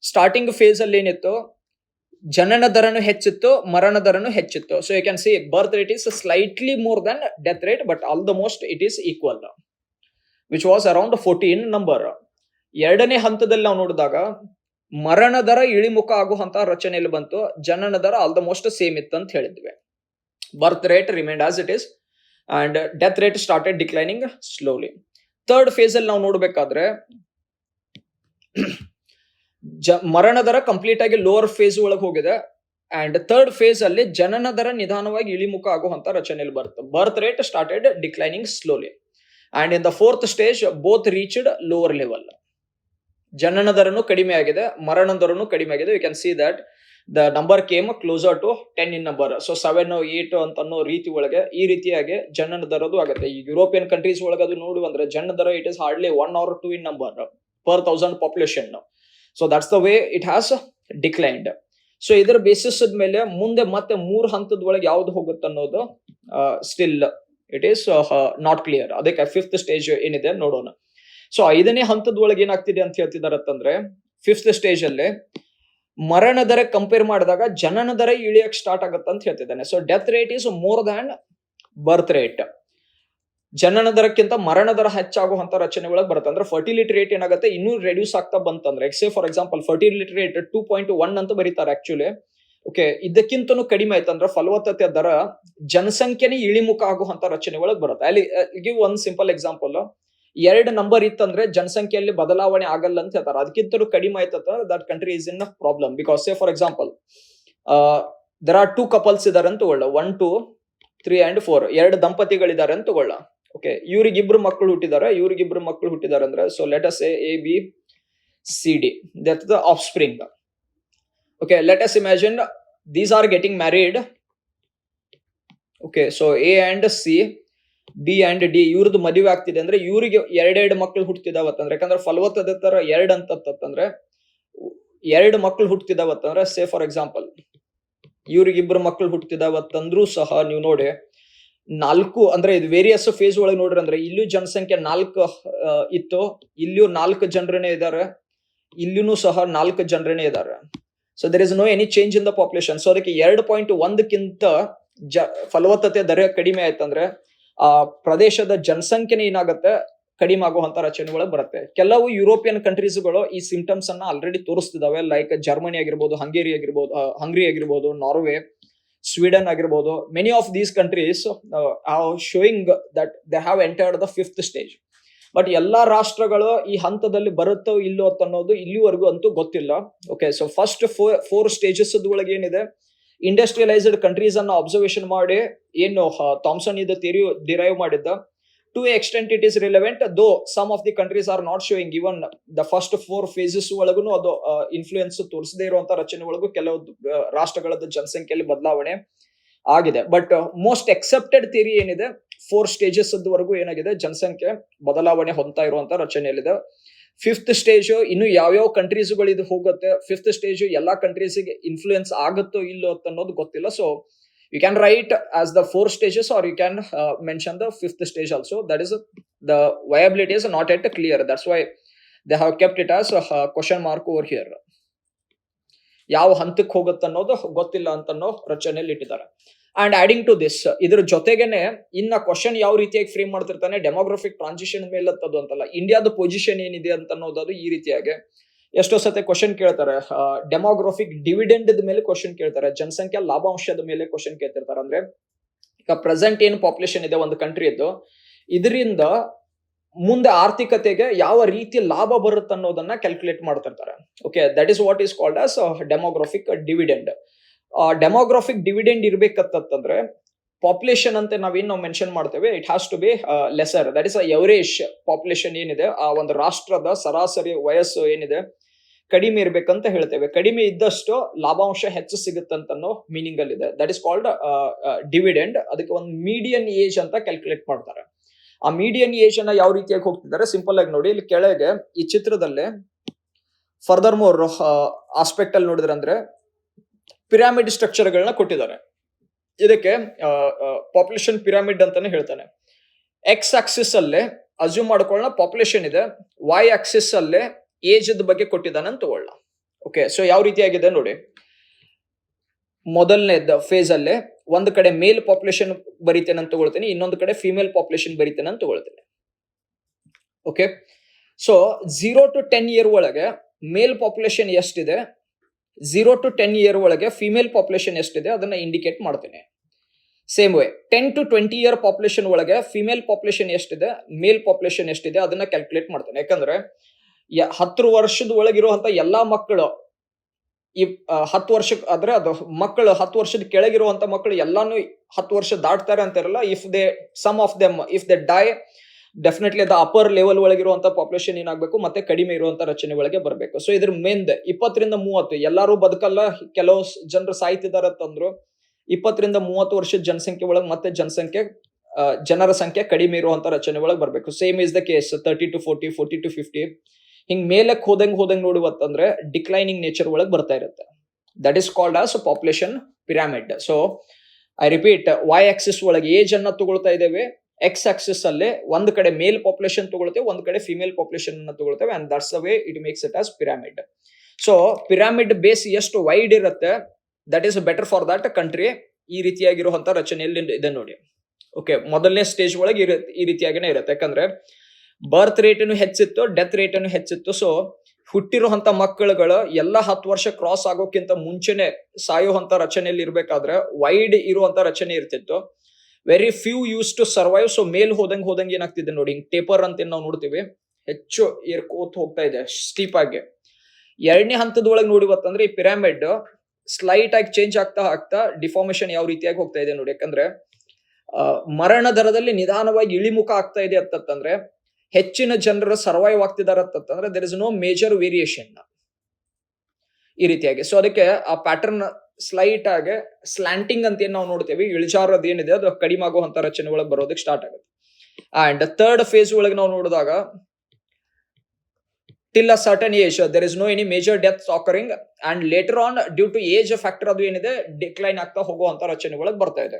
ಸ್ಟಾರ್ಟಿಂಗ್ ಫೇಸ್ ಅಲ್ಲಿ ಏನಿತ್ತು, ಜನನ ದರನು ಹೆಚ್ಚಿತ್ತು, ಮರಣ ದರನು ಹೆಚ್ಚಿತ್ತು. So you can see birth rate is slightly more than death rate, but almost it is equal, which was around 14 number. ಎರಡನೇ ಹಂತದಲ್ಲಿ ನಾವು ನೋಡಿದಾಗ ಮರಣ ದರ ಇಳಿಮುಖ ಆಗುವಂತಹ ರಚನೆಯಲ್ಲಿ ಬಂತು, ಜನನ ದರ ಆಲ್ಮೋಸ್ಟ್ ಸೇಮ್ ಇತ್ತು ಅಂತ ಹೇಳಿದ್ವಿ. Birth rate remained as it is and death rate started declining slowly. Third face ಅಲ್ಲಿ ನಾವು ನೋಡ್ಬೇಕಾದ್ರೆ ಮರಣ ದರ ಕಂಪ್ಲೀಟ್ ಆಗಿ ಲೋವರ್ ಫೇಸ್ ಒಳಗೆ ಹೋಗಿದೆ ಅಂಡ್ ಥರ್ಡ್ ಫೇಸ್ ಅಲ್ಲಿ ಜನನ ದರ ನಿಧಾನವಾಗಿ ಇಳಿಮುಖ ಆಗುವಂತ ರಚನೆಯಲ್ಲಿ ಬರುತ್ತೆ. Birth rate started declining slowly and in the fourth stage both reached lower level. ಜನನ ದರನು ಕಡಿಮೆ ಆಗಿದೆ, ಮರಣ ದರನು ಕಡಿಮೆ ಆಗಿದೆ. You can see that the number came closer to 10 in number. So 7, 8 ಅಂತ ಅನ್ನೋ ರೀತಿ ಒಳಗೆ ಈ ರೀತಿಯಾಗಿ ಜನನ ದರದು ಆಗುತ್ತೆ. ಈ ಯುರೋಪಿಯನ್ ಕಂಟ್ರೀಸ್ ಒಳಗೆ ಅದು ನೋಡು ಅಂದ್ರೆ ಜನನ ದರ it is hardly 1 or 2 in number per 1000 population. So that's the way it has declined. So ಇದರ ಬೇಸಿಸ್ ಮೇಲೆ ಮುಂದೆ ಮತ್ತೆ 3 ಹಂತದ ಒಳಗೆ ಯಾವ್ದು ಹೋಗುತ್ತೆ ಅನ್ನೋದು still it is not clear. ಅದಕ್ಕೆ ಫಿಫ್ತ್ ಸ್ಟೇಜ್ ಏನಿದೆ ನೋಡೋಣ. ಸೊ 5ನೇ ಹಂತದ ಒಳಗೆ ಏನಾಗ್ತಿದೆ ಅಂತ ಹೇಳ್ತಿದ್ದಾರೆ ಅಂತಂದ್ರೆ, ಫಿಫ್ತ್ ಸ್ಟೇಜ್ ಅಲ್ಲಿ ಮರಣ ದರ ಕಂಪೇರ್ ಮಾಡಿದಾಗ ಜನನ ದರ ಇಳಿಯಕ್ ಸ್ಟಾರ್ಟ್ ಆಗುತ್ತೆ ಅಂತ ಹೇಳ್ತಿದ್ದಾನೆ. So death rate is more than birth rate. ಜನನ ದರಕ್ಕಿಂತ ಮರಣ ದರ ಹೆಚ್ಚಾಗುವಂತ ರಚನೆ ಒಳಗೆ ಬರುತ್ತೆ. ಅಂದ್ರೆ ಫರ್ಟಿಲಿಟಿ ರೇಟ್ ಏನಾಗುತ್ತೆ ಇನ್ನೂ ರೆಡ್ಯೂಸ್ ಆಗ್ತಾ ಬಂತಂದ್ರೆ, ಫಾರ್ ಎಕ್ಸಾಂಪಲ್ ಫರ್ಟಿಲಿಟಿ ರೇಟ್ 2.1 ಅಂತ ಬರೀತಾರೆ ಆಕ್ಚುಲಿ. ಓಕೆ, ಇದಕ್ಕಿಂತನೂ ಕಡಿಮೆ ಆಯ್ತಂದ್ರೆ ಫಲವತ್ತತೆ ದರ ಜನಸಂಖ್ಯೆನೇ ಇಳಿಮುಖ ಆಗುವಂತ ರಚನೆ ಒಳಗೆ ಬರುತ್ತೆ. ಅಲ್ಲಿ give one simple example. 2 number ಇತ್ತಂದ್ರೆ ಜನಸಂಖ್ಯೆಯಲ್ಲಿ ಬದಲಾವಣೆ ಆಗಲ್ಲ ಅಂತ ಹೇಳ್ತಾರೆ. ಅದಕ್ಕಿಂತಲೂ ಕಡಿಮೆ ಆಯ್ತಂದ್ರೆ that country is in problem. Because for example there are 2 couples ಇದಾರೆ ಅಂತ ತಗೊಳ್ಳ, 1, 2, 3 and 4 2 ದಂಪತಿಗಳಿದ್ದಾರೆ ಅಂತ ತಗೊಳ್ಳ. ಓಕೆ, ಇವ್ರಿಗಿಬ್ರು ಮಕ್ಕಳು ಹುಟ್ಟಿದ್ದಾರೆ ಅಂದ್ರೆ, so let us say ABCD, that the of spring. Okay, let us imagine these are getting married. Okay, so A and C, B and D ಇವ್ರದ್ದು ಮದುವೆ ಆಗ್ತಿದೆ ಅಂದ್ರೆ ಇವ್ರಿಗೆ 2 ಮಕ್ಕಳು ಹುಟ್ಟಿದಾವತ್ತಂದ್ರೆ, ಯಾಕಂದ್ರೆ ಫಲವತ್ತತೆ ತರ 2 ಅಂತಂದ್ರೆ 2 ಮಕ್ಕಳು ಹುಟ್ಟಿದಾವತ್ತಂದ್ರೆ, ಸೇ ಫಾರ್ ಎಕ್ಸಾಂಪಲ್ ಇವ್ರಿಗಿಬ್ರು ಮಕ್ಕಳು ಹುಟ್ಟಿದಾವತ್ತಂದ್ರೂ ಸಹ ನೀವು ನೋಡಿ 4 ಅಂದ್ರೆ ಇದು ವೇರಿಯಸ್ ಫೇಸ್ ಒಳಗೆ ನೋಡ್ರಿ ಅಂದ್ರೆ ಇಲ್ಲೂ ಜನಸಂಖ್ಯೆ 4 ಇತ್ತು, ಇಲ್ಲಿಯೂ 4 ಜನರೇನೆ ಇದ್ದಾರೆ, ಇಲ್ಲಿನೂ ಸಹ 4 ಜನರೇನೆ ಇದ್ದಾರೆ. So there is no any change in the population. So ಅದಕ್ಕೆ 2.1ಕ್ಕಿಂತ ಫಲವತ್ತತೆ ದರ ಕಡಿಮೆ ಆಯ್ತಂದ್ರೆ ಆ ಪ್ರದೇಶದ ಜನಸಂಖ್ಯೆನೇ ಏನಾಗುತ್ತೆ ಕಡಿಮೆ ಆಗುವಂತ ರಚನೆ ಒಳಗೆ ಬರುತ್ತೆ. ಕೆಲವು ಯುರೋಪಿಯನ್ ಕಂಟ್ರೀಸ್ಗಳು ಈ ಸಿಂಪ್ಟಮ್ಸ್ ಅನ್ನ ಆಲ್ರೆಡಿ ತೋರಿಸ್ತಿದಾವೆ. ಲೈಕ್ ಜರ್ಮನಿ ಆಗಿರ್ಬೋದು, ಹಂಗರಿ ಆಗಿರ್ಬೋದು, ನಾರ್ವೆ, ಸ್ವೀಡನ್ ಆಗಿರ್ಬೋದು. Many of these countries are showing that they have entered the fifth stage. But ಎಲ್ಲಾ ರಾಷ್ಟ್ರಗಳು ಈ ಹಂತದಲ್ಲಿ ಬರುತ್ತೋ ಇಲ್ಲೋ ಅಂತ ಅನ್ನೋದು ಇಲ್ಲಿವರೆಗೂ ಅಂತೂ ಗೊತ್ತಿಲ್ಲ. ಓಕೆ, ಸೊ ಫಸ್ಟ್ 4 ಸ್ಟೇಜಸ್ ಒಳಗೆ ಏನಿದೆ, ಇಂಡಸ್ಟ್ರಿಯಲೈಸ್ಡ್ ಕಂಟ್ರೀಸ್ ಅನ್ನ ಅಬ್ಸರ್ವೇಷನ್ ಮಾಡಿ ಏನು ಥಾಮ್ಸನ್ ಇದು ಥಿಯರಿ ಡಿರೈವ್ ಮಾಡಿದ್ದ. To extent it is relevant, though some of the countries are not showing. Even the first 4 phases ಒಳಗೂ ಅದು ಇನ್ಫ್ಲೂಯೆನ್ಸ್ ತೋರಿಸದೇ ಇರುವಂತ ರಚನೆ ಒಳಗೂ ಕೆಲವು ರಾಷ್ಟ್ರಗಳದ್ದು ಜನಸಂಖ್ಯೆಯಲ್ಲಿ ಬದಲಾವಣೆ ಆಗಿದೆ. ಬಟ್ ಮೋಸ್ಟ್ ಎಕ್ಸೆಪ್ಟೆಡ್ ಥಿಯರಿ ಏನಿದೆ 4 ಸ್ಟೇಜಸ್ ವರೆಗೂ ಏನಾಗಿದೆ ಜನಸಂಖ್ಯೆ ಬದಲಾವಣೆ ಹೊಂದ್ತಾ ಇರುವಂತ ರಚನೆಯಲ್ಲಿದೆ. ಫಿಫ್ತ್ ಸ್ಟೇಜ್ ಇನ್ನು ಯಾವ್ಯಾವ ಕಂಟ್ರೀಸ್ಗಳು ಇದು ಹೋಗುತ್ತೆ, ಫಿಫ್ತ್ ಸ್ಟೇಜ್ ಎಲ್ಲಾ ಕಂಟ್ರೀಸ್ಗೆ ಇನ್ಫ್ಲೂಯೆನ್ಸ್ ಆಗುತ್ತೋ ಇಲ್ಲೋ ಅಂತ ಅನ್ನೋದು ಗೊತ್ತಿಲ್ಲ. So you can write as the 4 stages or you can mention the 5th stage also. That is the viability is not yet clear. That's why they have kept it as a question mark over here. ಯಾವ ಹಂತಕ್ಕೆ ಹೋಗುತ್ತೆ ಅನ್ನೋದು ಗೊತ್ತಿಲ್ಲ ಅಂತ ಅನ್ನೋ ರಚನೆಯಲ್ಲಿ ಇಟ್ಟಿದ್ದಾರೆ. And adding to this, ಇದ್ರ ಜೊತೆಗೇನೆ ಇನ್ನ ಕ್ವಶನ್ ಯಾವ ರೀತಿಯಾಗಿ ಫ್ರೇಮ್ ಮಾಡ್ತಿರ್ತಾನೆ, ಡೆಮೋಗ್ರಫಿಕ್ ಟ್ರಾನ್ಸಿಷನ್ ಮೇಲೆ ಅಂತದ್ದು ಅಂತಲ್ಲ, ಇಂಡಿಯಾದ ಪೊಸಿಷನ್ ಏನಿದೆ ಅಂತ ಅನ್ನೋದು ಈ ರೀತಿಯಾಗಿ ಎಷ್ಟೋ ಸತಿ ಕ್ವಶನ್ ಕೇಳ್ತಾರೆ. ಡೆಮೋಗ್ರಫಿಕ್ ಡಿವಿಡೆಂಡ್ ಮೇಲೆ ಕ್ವಶನ್ ಕೇಳ್ತಾರೆ, ಜನಸಂಖ್ಯಾ ಲಾಭಾಂಶದ ಮೇಲೆ ಕ್ವಶನ್ ಕೇಳ್ತಿರ್ತಾರೆ. ಅಂದ್ರೆ ಈಗ ಪ್ರೆಸೆಂಟ್ ಏನು ಪಾಪ್ಯುಲೇಷನ್ ಇದೆ ಒಂದು ಕಂಟ್ರಿಯದ್ದು, ಇದರಿಂದ ಮುಂದೆ ಆರ್ಥಿಕತೆಗೆ ಯಾವ ರೀತಿ ಲಾಭ ಬರುತ್ತೆ ಅನ್ನೋದನ್ನ ಕ್ಯಾಲ್ಕುಲೇಟ್ ಮಾಡ್ತಿರ್ತಾರೆ. Okay, that is what is called as demographic dividend. Demographic dividend ಇರ್ಬೇಕಂತಂದ್ರೆ ಪಾಪ್ಯುಲೇಷನ್ ಅಂತ ನಾವು ಮೆನ್ಷನ್ ಮಾಡ್ತೇವೆ, it has to be lesser. That is average population ಏನಿದೆ, ಆ ಒಂದು ರಾಷ್ಟ್ರದ ಸರಾಸರಿ ವಯಸ್ಸು ಏನಿದೆ ಕಡಿಮೆ ಇರ್ಬೇಕಂತ ಹೇಳ್ತೇವೆ. ಕಡಿಮೆ ಇದ್ದಷ್ಟು ಲಾಭಾಂಶ ಹೆಚ್ಚು ಸಿಗುತ್ತಂತನೋ ಮೀನಿಂಗ್ ಅಲ್ಲಿ ಇದೆ. That is called dividend. ಅದಕ್ಕೆ ಒಂದು ಮೀಡಿಯನ್ ಏಜ್ ಅಂತ ಕ್ಯಾಲ್ಕುಲೇಟ್ ಮಾಡ್ತಾರೆ. ಆ ಮೀಡಿಯನ್ ಏಜ್ ಅನ್ನ ಯಾವ ರೀತಿಯಾಗಿ ಹೋಗ್ತಿದ್ದಾರೆ ಸಿಂಪಲ್ ಆಗಿ ನೋಡಿ. ಇಲ್ಲಿ ಕೆಳಗೆ ಈ ಚಿತ್ರದಲ್ಲಿ ಫರ್ದರ್ ಮೋರ್ ಆಸ್ಪೆಕ್ಟ್ ಅಲ್ಲಿ ನೋಡಿದ್ರೆ ಅಂದ್ರೆ ಪಿರಾಮಿಡ್ ಸ್ಟ್ರಕ್ಚರ್ ಗಳನ್ನ ಕೊಟ್ಟಿದ್ದಾರೆ. ಇದಕ್ಕೆ ಪಾಪ್ಯುಲೇಷನ್ ಪಿರಾಮಿಡ್ ಅಂತಾನೆ ಹೇಳ್ತಾನೆ. ಎಕ್ಸ್ ಆಕ್ಸಿಸ್ ಅಲ್ಲೇ ಅಸ್ಯೂಮ್ ಮಾಡ್ಕೊಳ್ಳೋಣ ಪಾಪ್ಯುಲೇಷನ್ ಇದೆ, ವೈ ಆಕ್ಸಿಸ್ ಅಲ್ಲೇ ಏಜ್ ಬಗ್ಗೆ ಕೊಟ್ಟಿದ್ದಾನೆ ಅಂತ ತಗೊಳ್ಳ. ಓಕೆ, ಸೊ ಯಾವ ರೀತಿಯಾಗಿದೆ ನೋಡಿ. ಮೊದಲನೇದ ಫೇಸ್ ಅಲ್ಲೇ ಒಂದು ಕಡೆ ಮೇಲ್ ಪಾಪ್ಯುಲೇಷನ್ ಬರೀತೇನೆ ಅಂತ ತಗೊಳ್ತೀನಿ, ಇನ್ನೊಂದು ಕಡೆ ಫಿಮೇಲ್ ಪಾಪ್ಯುಲೇಷನ್ ಬರೀತೇನೆ ಅಂತ ತಗೊಳ್ತೀನಿ. ಓಕೆ, ಸೊ 0 to 10 ಇಯರ್ ಒಳಗೆ ಮೇಲ್ ಪಾಪ್ಯುಲೇಷನ್ ಎಷ್ಟಿದೆ, 0 to 10 ಇಯರ್ ಒಳಗೆ ಫಿಮೇಲ್ ಪಾಪ್ಯುಲೇಷನ್ ಎಷ್ಟಿದೆ ಅದನ್ನ ಇಂಡಿಕೇಟ್ ಮಾಡ್ತೇನೆ. Same way 10 to 20 year population ಒಳಗೆ ಫಿಮೇಲ್ ಪಾಪ್ಯುಲೇಷನ್ ಎಷ್ಟಿದೆ, ಮೇಲ್ ಪಾಪ್ಯುಲೇಷನ್ ಎಷ್ಟಿದೆ ಅದನ್ನ ಕ್ಯಾಲ್ಕುಲೇಟ್ ಮಾಡ್ತೇನೆ. ಯಾಕಂದ್ರೆ 10 ವರ್ಷದ ಒಳಗಿರುವಂತ ಎಲ್ಲಾ ಮಕ್ಕಳು ಈ 10 ವರ್ಷ ಆದ್ರೆ ಅದು ಮಕ್ಕಳು 10 ವರ್ಷದ ಕೆಳಗಿರುವಂತ ಮಕ್ಕಳು ಎಲ್ಲಾನು 10 ವರ್ಷ ದಾಟ್ತಾರೆ ಅಂತಾರಲ್ಲ. If they some of them if they die, definitely the upper level ಒಳಗಿರುವಂತ ಪಾಪ್ಯುಲೇಷನ್ ಏನಾಗಬೇಕು, ಮತ್ತೆ ಕಡಿಮೆ ಇರುವಂತ ರಚನೆ ಒಳಗೆ ಬರಬೇಕು. ಸೊ ಇದ್ರ ಮೇಂದ್ 20 ರಿಂದ 30 ಎಲ್ಲಾರು ಬದುಕಲ್ಲ, ಕೆಲವು ಜನರು ಸಾಯ್ತಿದಾರ ಅಂತಂದ್ರು 20 ರಿಂದ 30 ವರ್ಷದ ಜನಸಂಖ್ಯೆ ಒಳಗೆ ಮತ್ತೆ ಜನರ ಸಂಖ್ಯೆ ಕಡಿಮೆ ಇರುವಂತ ರಚನೆ ಒಳಗೆ ಬರಬೇಕು. Same is the case 30 to 40, 40 to 50 ಹಿಂಗ್ ಮೇಲಕ್ಕೆ ಹೋದಂಗ್ ನೋಡುವತ್ತಂದ್ರೆ ಡಿಕ್ಲೈನಿಂಗ್ ನೇಚರ್ ಒಳಗೆ ಬರ್ತಾ ಇರುತ್ತೆ. That is called as population pyramid. So I repeat, Y axis ಒಳಗೆ ಏಜ್ ಅನ್ನ ತಗೊಳ್ತಾ ಇದ್ದೇವೆ, ಎಕ್ಸ್ ಆಕ್ಸಿಸ್ ಅಲ್ಲೇ ಒಂದು ಕಡೆ ಮೇಲ್ ಪಾಪ್ಯುಲೇಷನ್ ತಗೊಳ್ತೇವೆ, ಒಂದು ಕಡೆ ಫಿಮೇಲ್ ಪಾಪ್ಯುಲೇಷನ್ ಅನ್ನ ತಗೊಳ್ತೇವೆ, and that's the way it makes it as pyramid. So pyramid base ಎಷ್ಟು ವೈಡ್ ಇರುತ್ತೆ, that is better for that country. ಈ ರೀತಿಯಾಗಿರುವಂತ ರಚನೆಯಲ್ಲಿ ಇದೆ ನೋಡಿ. ಓಕೆ, ಮೊದಲನೇ ಸ್ಟೇಜ್ ಒಳಗೆ ಈ ರೀತಿಯಾಗಿನೇ ಇರುತ್ತೆ. ಯಾಕಂದ್ರೆ ಬರ್ತ್ ರೇಟನು ಹೆಚ್ಚಿತ್ತು, ಡೆತ್ ರೇಟನು ಹೆಚ್ಚಿತ್ತು. ಸೊ ಹುಟ್ಟಿರುವಂತ ಮಕ್ಕಳುಗಳು ಎಲ್ಲ 10 ವರ್ಷ ಕ್ರಾಸ್ ಆಗೋಕ್ಕಿಂತ ಮುಂಚೆನೆ ಸಾಯುವಂತ ರಚನೆಯಲ್ಲಿ ಇರ್ಬೇಕಾದ್ರೆ ವೈಡ್ ಇರುವಂತ ರಚನೆ ಇರ್ತಿತ್ತು. Very few use to survive. So ಮೇಲ್ ಹೋದಂಗ್ ಏನಾಗ್ತಿದೆ ನೋಡಿ, ಟೇಪರ್ ಅಂತ ನಾವು ನೋಡ್ತೀವಿ, ಹೆಚ್ಚು ಏರ್ಕೋತ್ ಹೋಗ್ತಾ ಇದೆ ಸ್ಟೀಪ್ ಆಗಿ. ಎರಡನೇ ಹಂತದ ಒಳಗೆ ನೋಡಿವತ್ತಂದ್ರೆ ಈ ಪಿರಾಮಿಡ್ ಸ್ಲೈಟ್ ಆಗಿ ಚೇಂಜ್ ಆಗ್ತಾ ಡಿಫಾರ್ಮೇಶನ್ ಯಾವ ರೀತಿಯಾಗಿ ಹೋಗ್ತಾ ಇದೆ ನೋಡಿ. ಯಾಕಂದ್ರೆ ಮರಣ ದರದಲ್ಲಿ ನಿಧಾನವಾಗಿ ಇಳಿಮುಖ ಆಗ್ತಾ ಇದೆ ಅಂತಂದ್ರೆ ಹೆಚ್ಚಿನ ಜನರು ಸರ್ವೈವ್ ಆಗ್ತಿದಾರ ಅಂತಂದ್ರೆ there is no major variation ಈ ರೀತಿಯಾಗಿ. ಸೊ ಅದಕ್ಕೆ ಆ ಪ್ಯಾಟರ್ನ್ ಸ್ಲೈಟ್ ಆಗಿ ಸ್ಲ್ಯಾಂಟಿಂಗ್ ಅಂತ ಏನ್ ನಾವು ನೋಡ್ತೇವೆ, ಇಳಿಜಾರದ್ ಏನಿದೆ ಅದು ಕಡಿಮೆ ಆಗುವಂತ ರಚನೆ ಒಳಗೆ ಬರೋದಕ್ಕೆ ಸ್ಟಾರ್ಟ್ ಆಗುತ್ತೆ. ಅಂಡ್ ಥರ್ಡ್ ಫೇಸ್ ಒಳಗೆ ನಾವು ನೋಡಿದಾಗ till a certain age there is no any major deaths occurring, and later on due to age factor ಅದು ಏನಿದೆ ಡಿಕ್ಲೈನ್ ಆಗ್ತಾ ಹೋಗುವಂತ ರಚನೆ ಒಳಗೆ ಬರ್ತಾ ಇದೆ.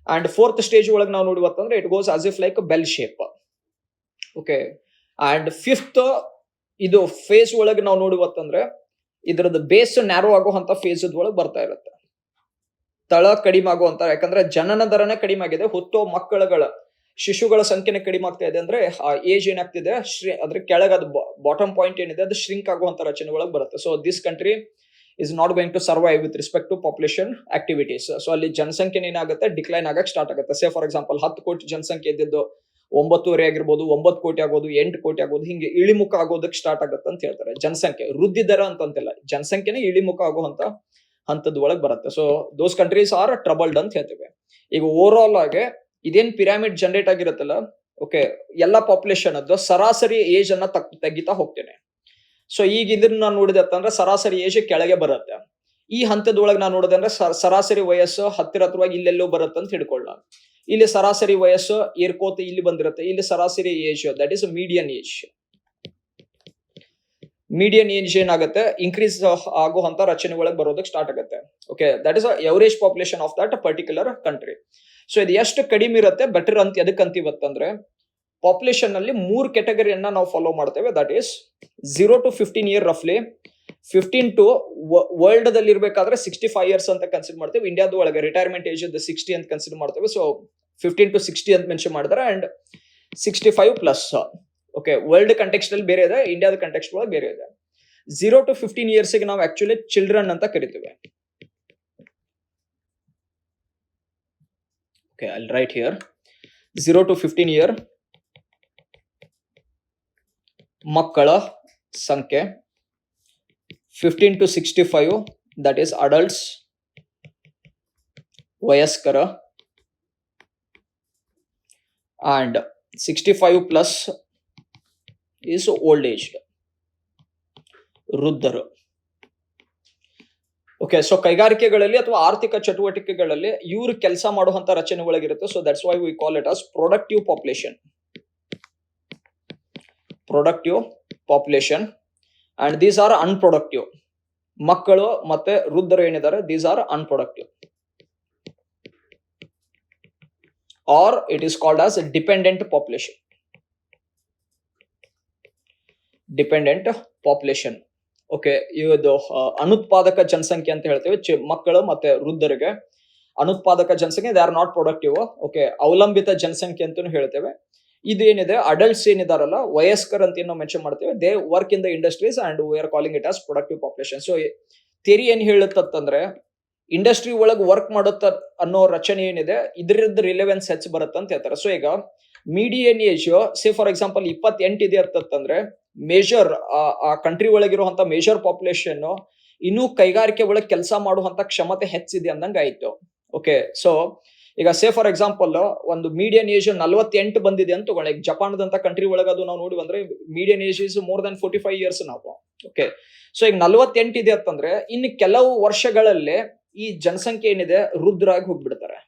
ಅಂಡ್ ಫೋರ್ತ್ ಸ್ಟೇಜ್ ಒಳಗೆ ನಾವು ನೋಡುವತ್ತಂದ್ರೆ it goes as if like bell shape. Okay, and fifth ಇದು ಫೇಸ್ ಒಳಗೆ ನಾವು ನೋಡುವತ್ತಂದ್ರೆ ಇದ್ರದ್ದು ಬೇಸ್ ನ್ಯಾರೋ ಆಗುವಂತ ಫೇಸ್ ಒಳಗೆ ಬರ್ತಾ ಇರುತ್ತೆ. ತಳ ಕಡಿಮೆ ಆಗುವಂತ, ಯಾಕಂದ್ರೆ ಜನನ ದರನೇ ಕಡಿಮೆ ಆಗಿದೆ, ಹುಟ್ಟೋ ಮಕ್ಕಳುಗಳ ಶಿಶುಗಳ ಸಂಖ್ಯೆನೇ ಕಡಿಮೆ ಆಗ್ತಾ ಇದೆ. ಅಂದ್ರೆ ಆ ಏಜ್ ಏನಾಗ್ತಿದೆ ಅದ್ರ ಕೆಳಗೆ ಅದು ಬಾಟಮ್ ಪಾಯಿಂಟ್ ಏನಿದೆ ಅದು ಶ್ರಿಂಕ್ ಆಗುವಂತ ರಚನೆ ಒಳಗೆ ಬರುತ್ತೆ. So this country is not going to survive with respect to population activities. So ಅಲ್ಲಿ ಜನಸಂಖ್ಯೆ ಏನಾಗುತ್ತೆ ಡಿಕ್ಲೈನ್ ಆಗಕ್ಕೆ ಸ್ಟಾರ್ಟ್ ಆಗುತ್ತೆ. ಸೇ ಫಾರ್ ಎಕ್ಸಾಂಪಲ್ 10 ಕೋಟಿ ಜನಸಂಖ್ಯೆ ಇದ್ದಿದ್ದು 9.5 ಆಗಿರ್ಬೋದು, 9 ಕೋಟಿ ಆಗೋದು, 8 ಕೋಟಿ ಆಗೋದು, ಹಿಂಗೆ ಇಳಿಮುಖ ಆಗೋದಕ್ಕೆ ಸ್ಟಾರ್ಟ್ ಆಗುತ್ತೆ ಅಂತ ಹೇಳ್ತಾರೆ. ಜನಸಂಖ್ಯೆ ವೃದ್ಧಿ ದರ ಅಂತಂತಿಲ್ಲ, ಜನಸಂಖ್ಯೆನೇ ಇಳಿಮುಖ ಆಗುವಂತ ಹಂತದ ಒಳಗೆ ಬರುತ್ತೆ. So those countries are troubled ಅಂತ ಹೇಳ್ತೇವೆ. ಈಗ ಓವರ್ ಆಲ್ ಆಗಿ ಇದೇನ್ ಪಿರಾಮಿಡ್ ಜನರೇಟ್ ಆಗಿರುತ್ತಲ್ಲ, ಓಕೆ, ಎಲ್ಲ ಪಾಪ್ಯುಲೇಷನ್ ಅದು ಸರಾಸರಿ ಏಜ್ ಅನ್ನ ತೆಗಿತಾ ಹೋಗ್ತೇನೆ. ಸೊ ಈಗ ಇದನ್ನ ನಾನು ನೋಡಿದೆ ಅಂತಂದ್ರೆ ಸರಾಸರಿ ಏಜ್ ಕೆಳಗೆ ಬರುತ್ತೆ. ಈ ಹಂತದೊಳಗೆ ನಾನು ನೋಡಿದೆ ಅಂದ್ರೆ ಸರಾಸರಿ ವಯಸ್ಸು ಹತ್ತಿರವಾಗಿ ಇಲ್ಲೆಲ್ಲೋ ಬರುತ್ತೆ ಅಂತ ಹಿಡ್ಕೊಳ್ಳ. ಇಲ್ಲಿ ಸರಾಸರಿ ವಯಸ್ಸು ಏರ್ಕೋತ ಇಲ್ಲಿ ಬಂದಿರುತ್ತೆ, ಇಲ್ಲಿ ಸರಾಸರಿ age that is median age. Median age ಏನಾಗುತ್ತೆ ಇನ್ಕ್ರೀಸ್ ಆಗುವಂತ ರಚನೆ ಒಳಗೆ ಬರೋದಕ್ಕೆ ಸ್ಟಾರ್ಟ್ ಆಗುತ್ತೆ. Okay, that is average population of that particular country. So ಇದು ಎಷ್ಟು ಕಡಿಮೆ ಇರುತ್ತೆ ಬೆಟರ್ ಅಂತ ಎದಕ್ಕೆ ಅಂತೀವತ್ತಂದ್ರೆ ಪಾಪ್ಯುಲೇಷನ್ ಅಲ್ಲಿ 3 ಕ್ಯಾಟಗರಿಯನ್ನ ನಾವು ಫಾಲೋ ಮಾಡ್ತೇವೆ. ದಟ್ ಈಸ್ 0 to 15 ಇಯರ್ ರಫ್ಲಿ, 15 to ವರ್ಲ್ಡ್ ದಲ್ಲಿ ಇರ್ಬೇಕಾದ್ರೆ 65 ಇಯರ್ಸ್ ಅಂತ ಕನ್ಸಿಡರ್ ಮಾಡ್ತೇವೆ. ಇಂಡಿಯಾದ ಒಳಗೆ ರಿಟೈರ್ಮೆಂಟ್ ಏಜ್ 60 ಅಂತ ಕನ್ಸಿಡರ್ ಮಾಡ್ತೇವೆ. ಸೊ 15 to 60 ಅಂತ ಮೆನ್ಷನ್ ಮಾಡಿದ್ರೆ and 65 plus. Okay, world context ಅಲ್ಲಿ ಬೇರೆ ಇದೆ, ಇಂಡಿಯಾದ ಕಂಟೆಕ್ಸ್ಟ್ ಒಳಗೆ ಬೇರೆ ಇದೆ. 0 to 15 ಇಯರ್ಸ್ ಗೆ ನಾವು ಆಕ್ಚುಲಿ ಚಿಲ್ಡ್ರನ್ ಅಂತ ಕರಿತೀವಿ. Okay, I'll write here 0 to 15 year ಮಕ್ಕಳ ಸಂಖ್ಯೆ, 15 to 65 that is adults ವಯಸ್ಕರ, and 65 plus is old aged ವೃದ್ಧರು. ಓಕೆ, ಸೊ ಕೈಗಾರಿಕೆಗಳಲ್ಲಿ ಅಥವಾ ಆರ್ಥಿಕ ಚಟುವಟಿಕೆಗಳಲ್ಲಿ ಇವ್ರು ಕೆಲಸ ಮಾಡುವಂತ ರಚನೆ ಒಳಗಿರುತ್ತೆ. So that's why we call it as productive population. Productive population and these are unproductive. ಮಕ್ಕಳು ಮತ್ತೆ ವೃದ್ಧರು ಏನಿದ್ದಾರೆ these are unproductive, or it is called as dependent population. Dependent population. Okay, ಇದು ಅನುತ್ಪಾದಕ ಜನಸಂಖ್ಯೆ ಅಂತ ಹೇಳ್ತೇವೆ. ಮಕ್ಕಳು ಮತ್ತೆ ವೃದ್ಧರಿಗೆ ಅನುತ್ಪಾದಕ ಜನಸಂಖ್ಯೆ, they are not productive. Okay, ಅವಲಂಬಿತ ಜನಸಂಖ್ಯೆ ಅಂತಾನು ಹೇಳ್ತೇವೆ. ಇದು ಏನಿದೆ ಅಡಲ್ಟ್ಸ್ ಏನಿದಾರಲ್ಲ, ವಯಸ್ಕರ ಅಂತ ನಾವು ಮೆನ್ಷನ್ ಮಾಡ್ತೇವೆ, they work in the industries and we are calling it as productive population. So theory ಏನ್ ಹೇಳುತ್ತಂದ್ರೆ ಇಂಡಸ್ಟ್ರಿ ಒಳಗೆ ವರ್ಕ್ ಮಾಡುತ್ತ ಅನ್ನೋ ರಚನೆ ಏನಿದೆ ಇದ್ರದ್ದು ರಿಲೆವೆನ್ಸ್ ಹೆಚ್ಚು ಬರುತ್ತೆ ಅಂತ ಹೇಳ್ತಾರೆ. ಸೊ ಈಗ median age say for example 28 ಇದೆ ಅಂತಂದ್ರೆ ಮೇಜರ್ ಆ ಕಂಟ್ರಿ ಒಳಗಿರುವಂತ ಮೇಜರ್ ಪಾಪ್ಯುಲೇಷನ್ ಇನ್ನೂ ಕೈಗಾರಿಕೆ ಒಳಗೆ ಕೆಲಸ ಮಾಡುವಂತ ಕ್ಷಮತೆ ಹೆಚ್ಚಿದೆ ಅಂದಂಗ ಆಯ್ತು. ಓಕೆ, ಸೊ ಈಗ ಸೇ ಫಾರ್ ಎಕ್ಸಾಂಪಲ್ ಒಂದು ಮೀಡಿಯನ್ ಏಜ್ 48 ಬಂದಿದೆ ಅಂತ ತಗೊಳ್ಳಿ. ಜಪಾನ್ದಂತ ಕಂಟ್ರಿ ಒಳಗೆ ಅದು ನಾವು ನೋಡಿ ಬಂದ್ರೆ median age is more than 45 years ನಾವು. ಓಕೆ, ಸೊ ಈಗ 48 ಇದೆ ಅಂತಂದ್ರೆ ಇನ್ನು ಕೆಲವು ವರ್ಷಗಳಲ್ಲೇ ಈ ಜನಸಂಖ್ಯೆ ಏನಿದೆ ವೃದ್ಧರಾಗಿ ಹೋಗ್ಬಿಡ್ತಾರೆ.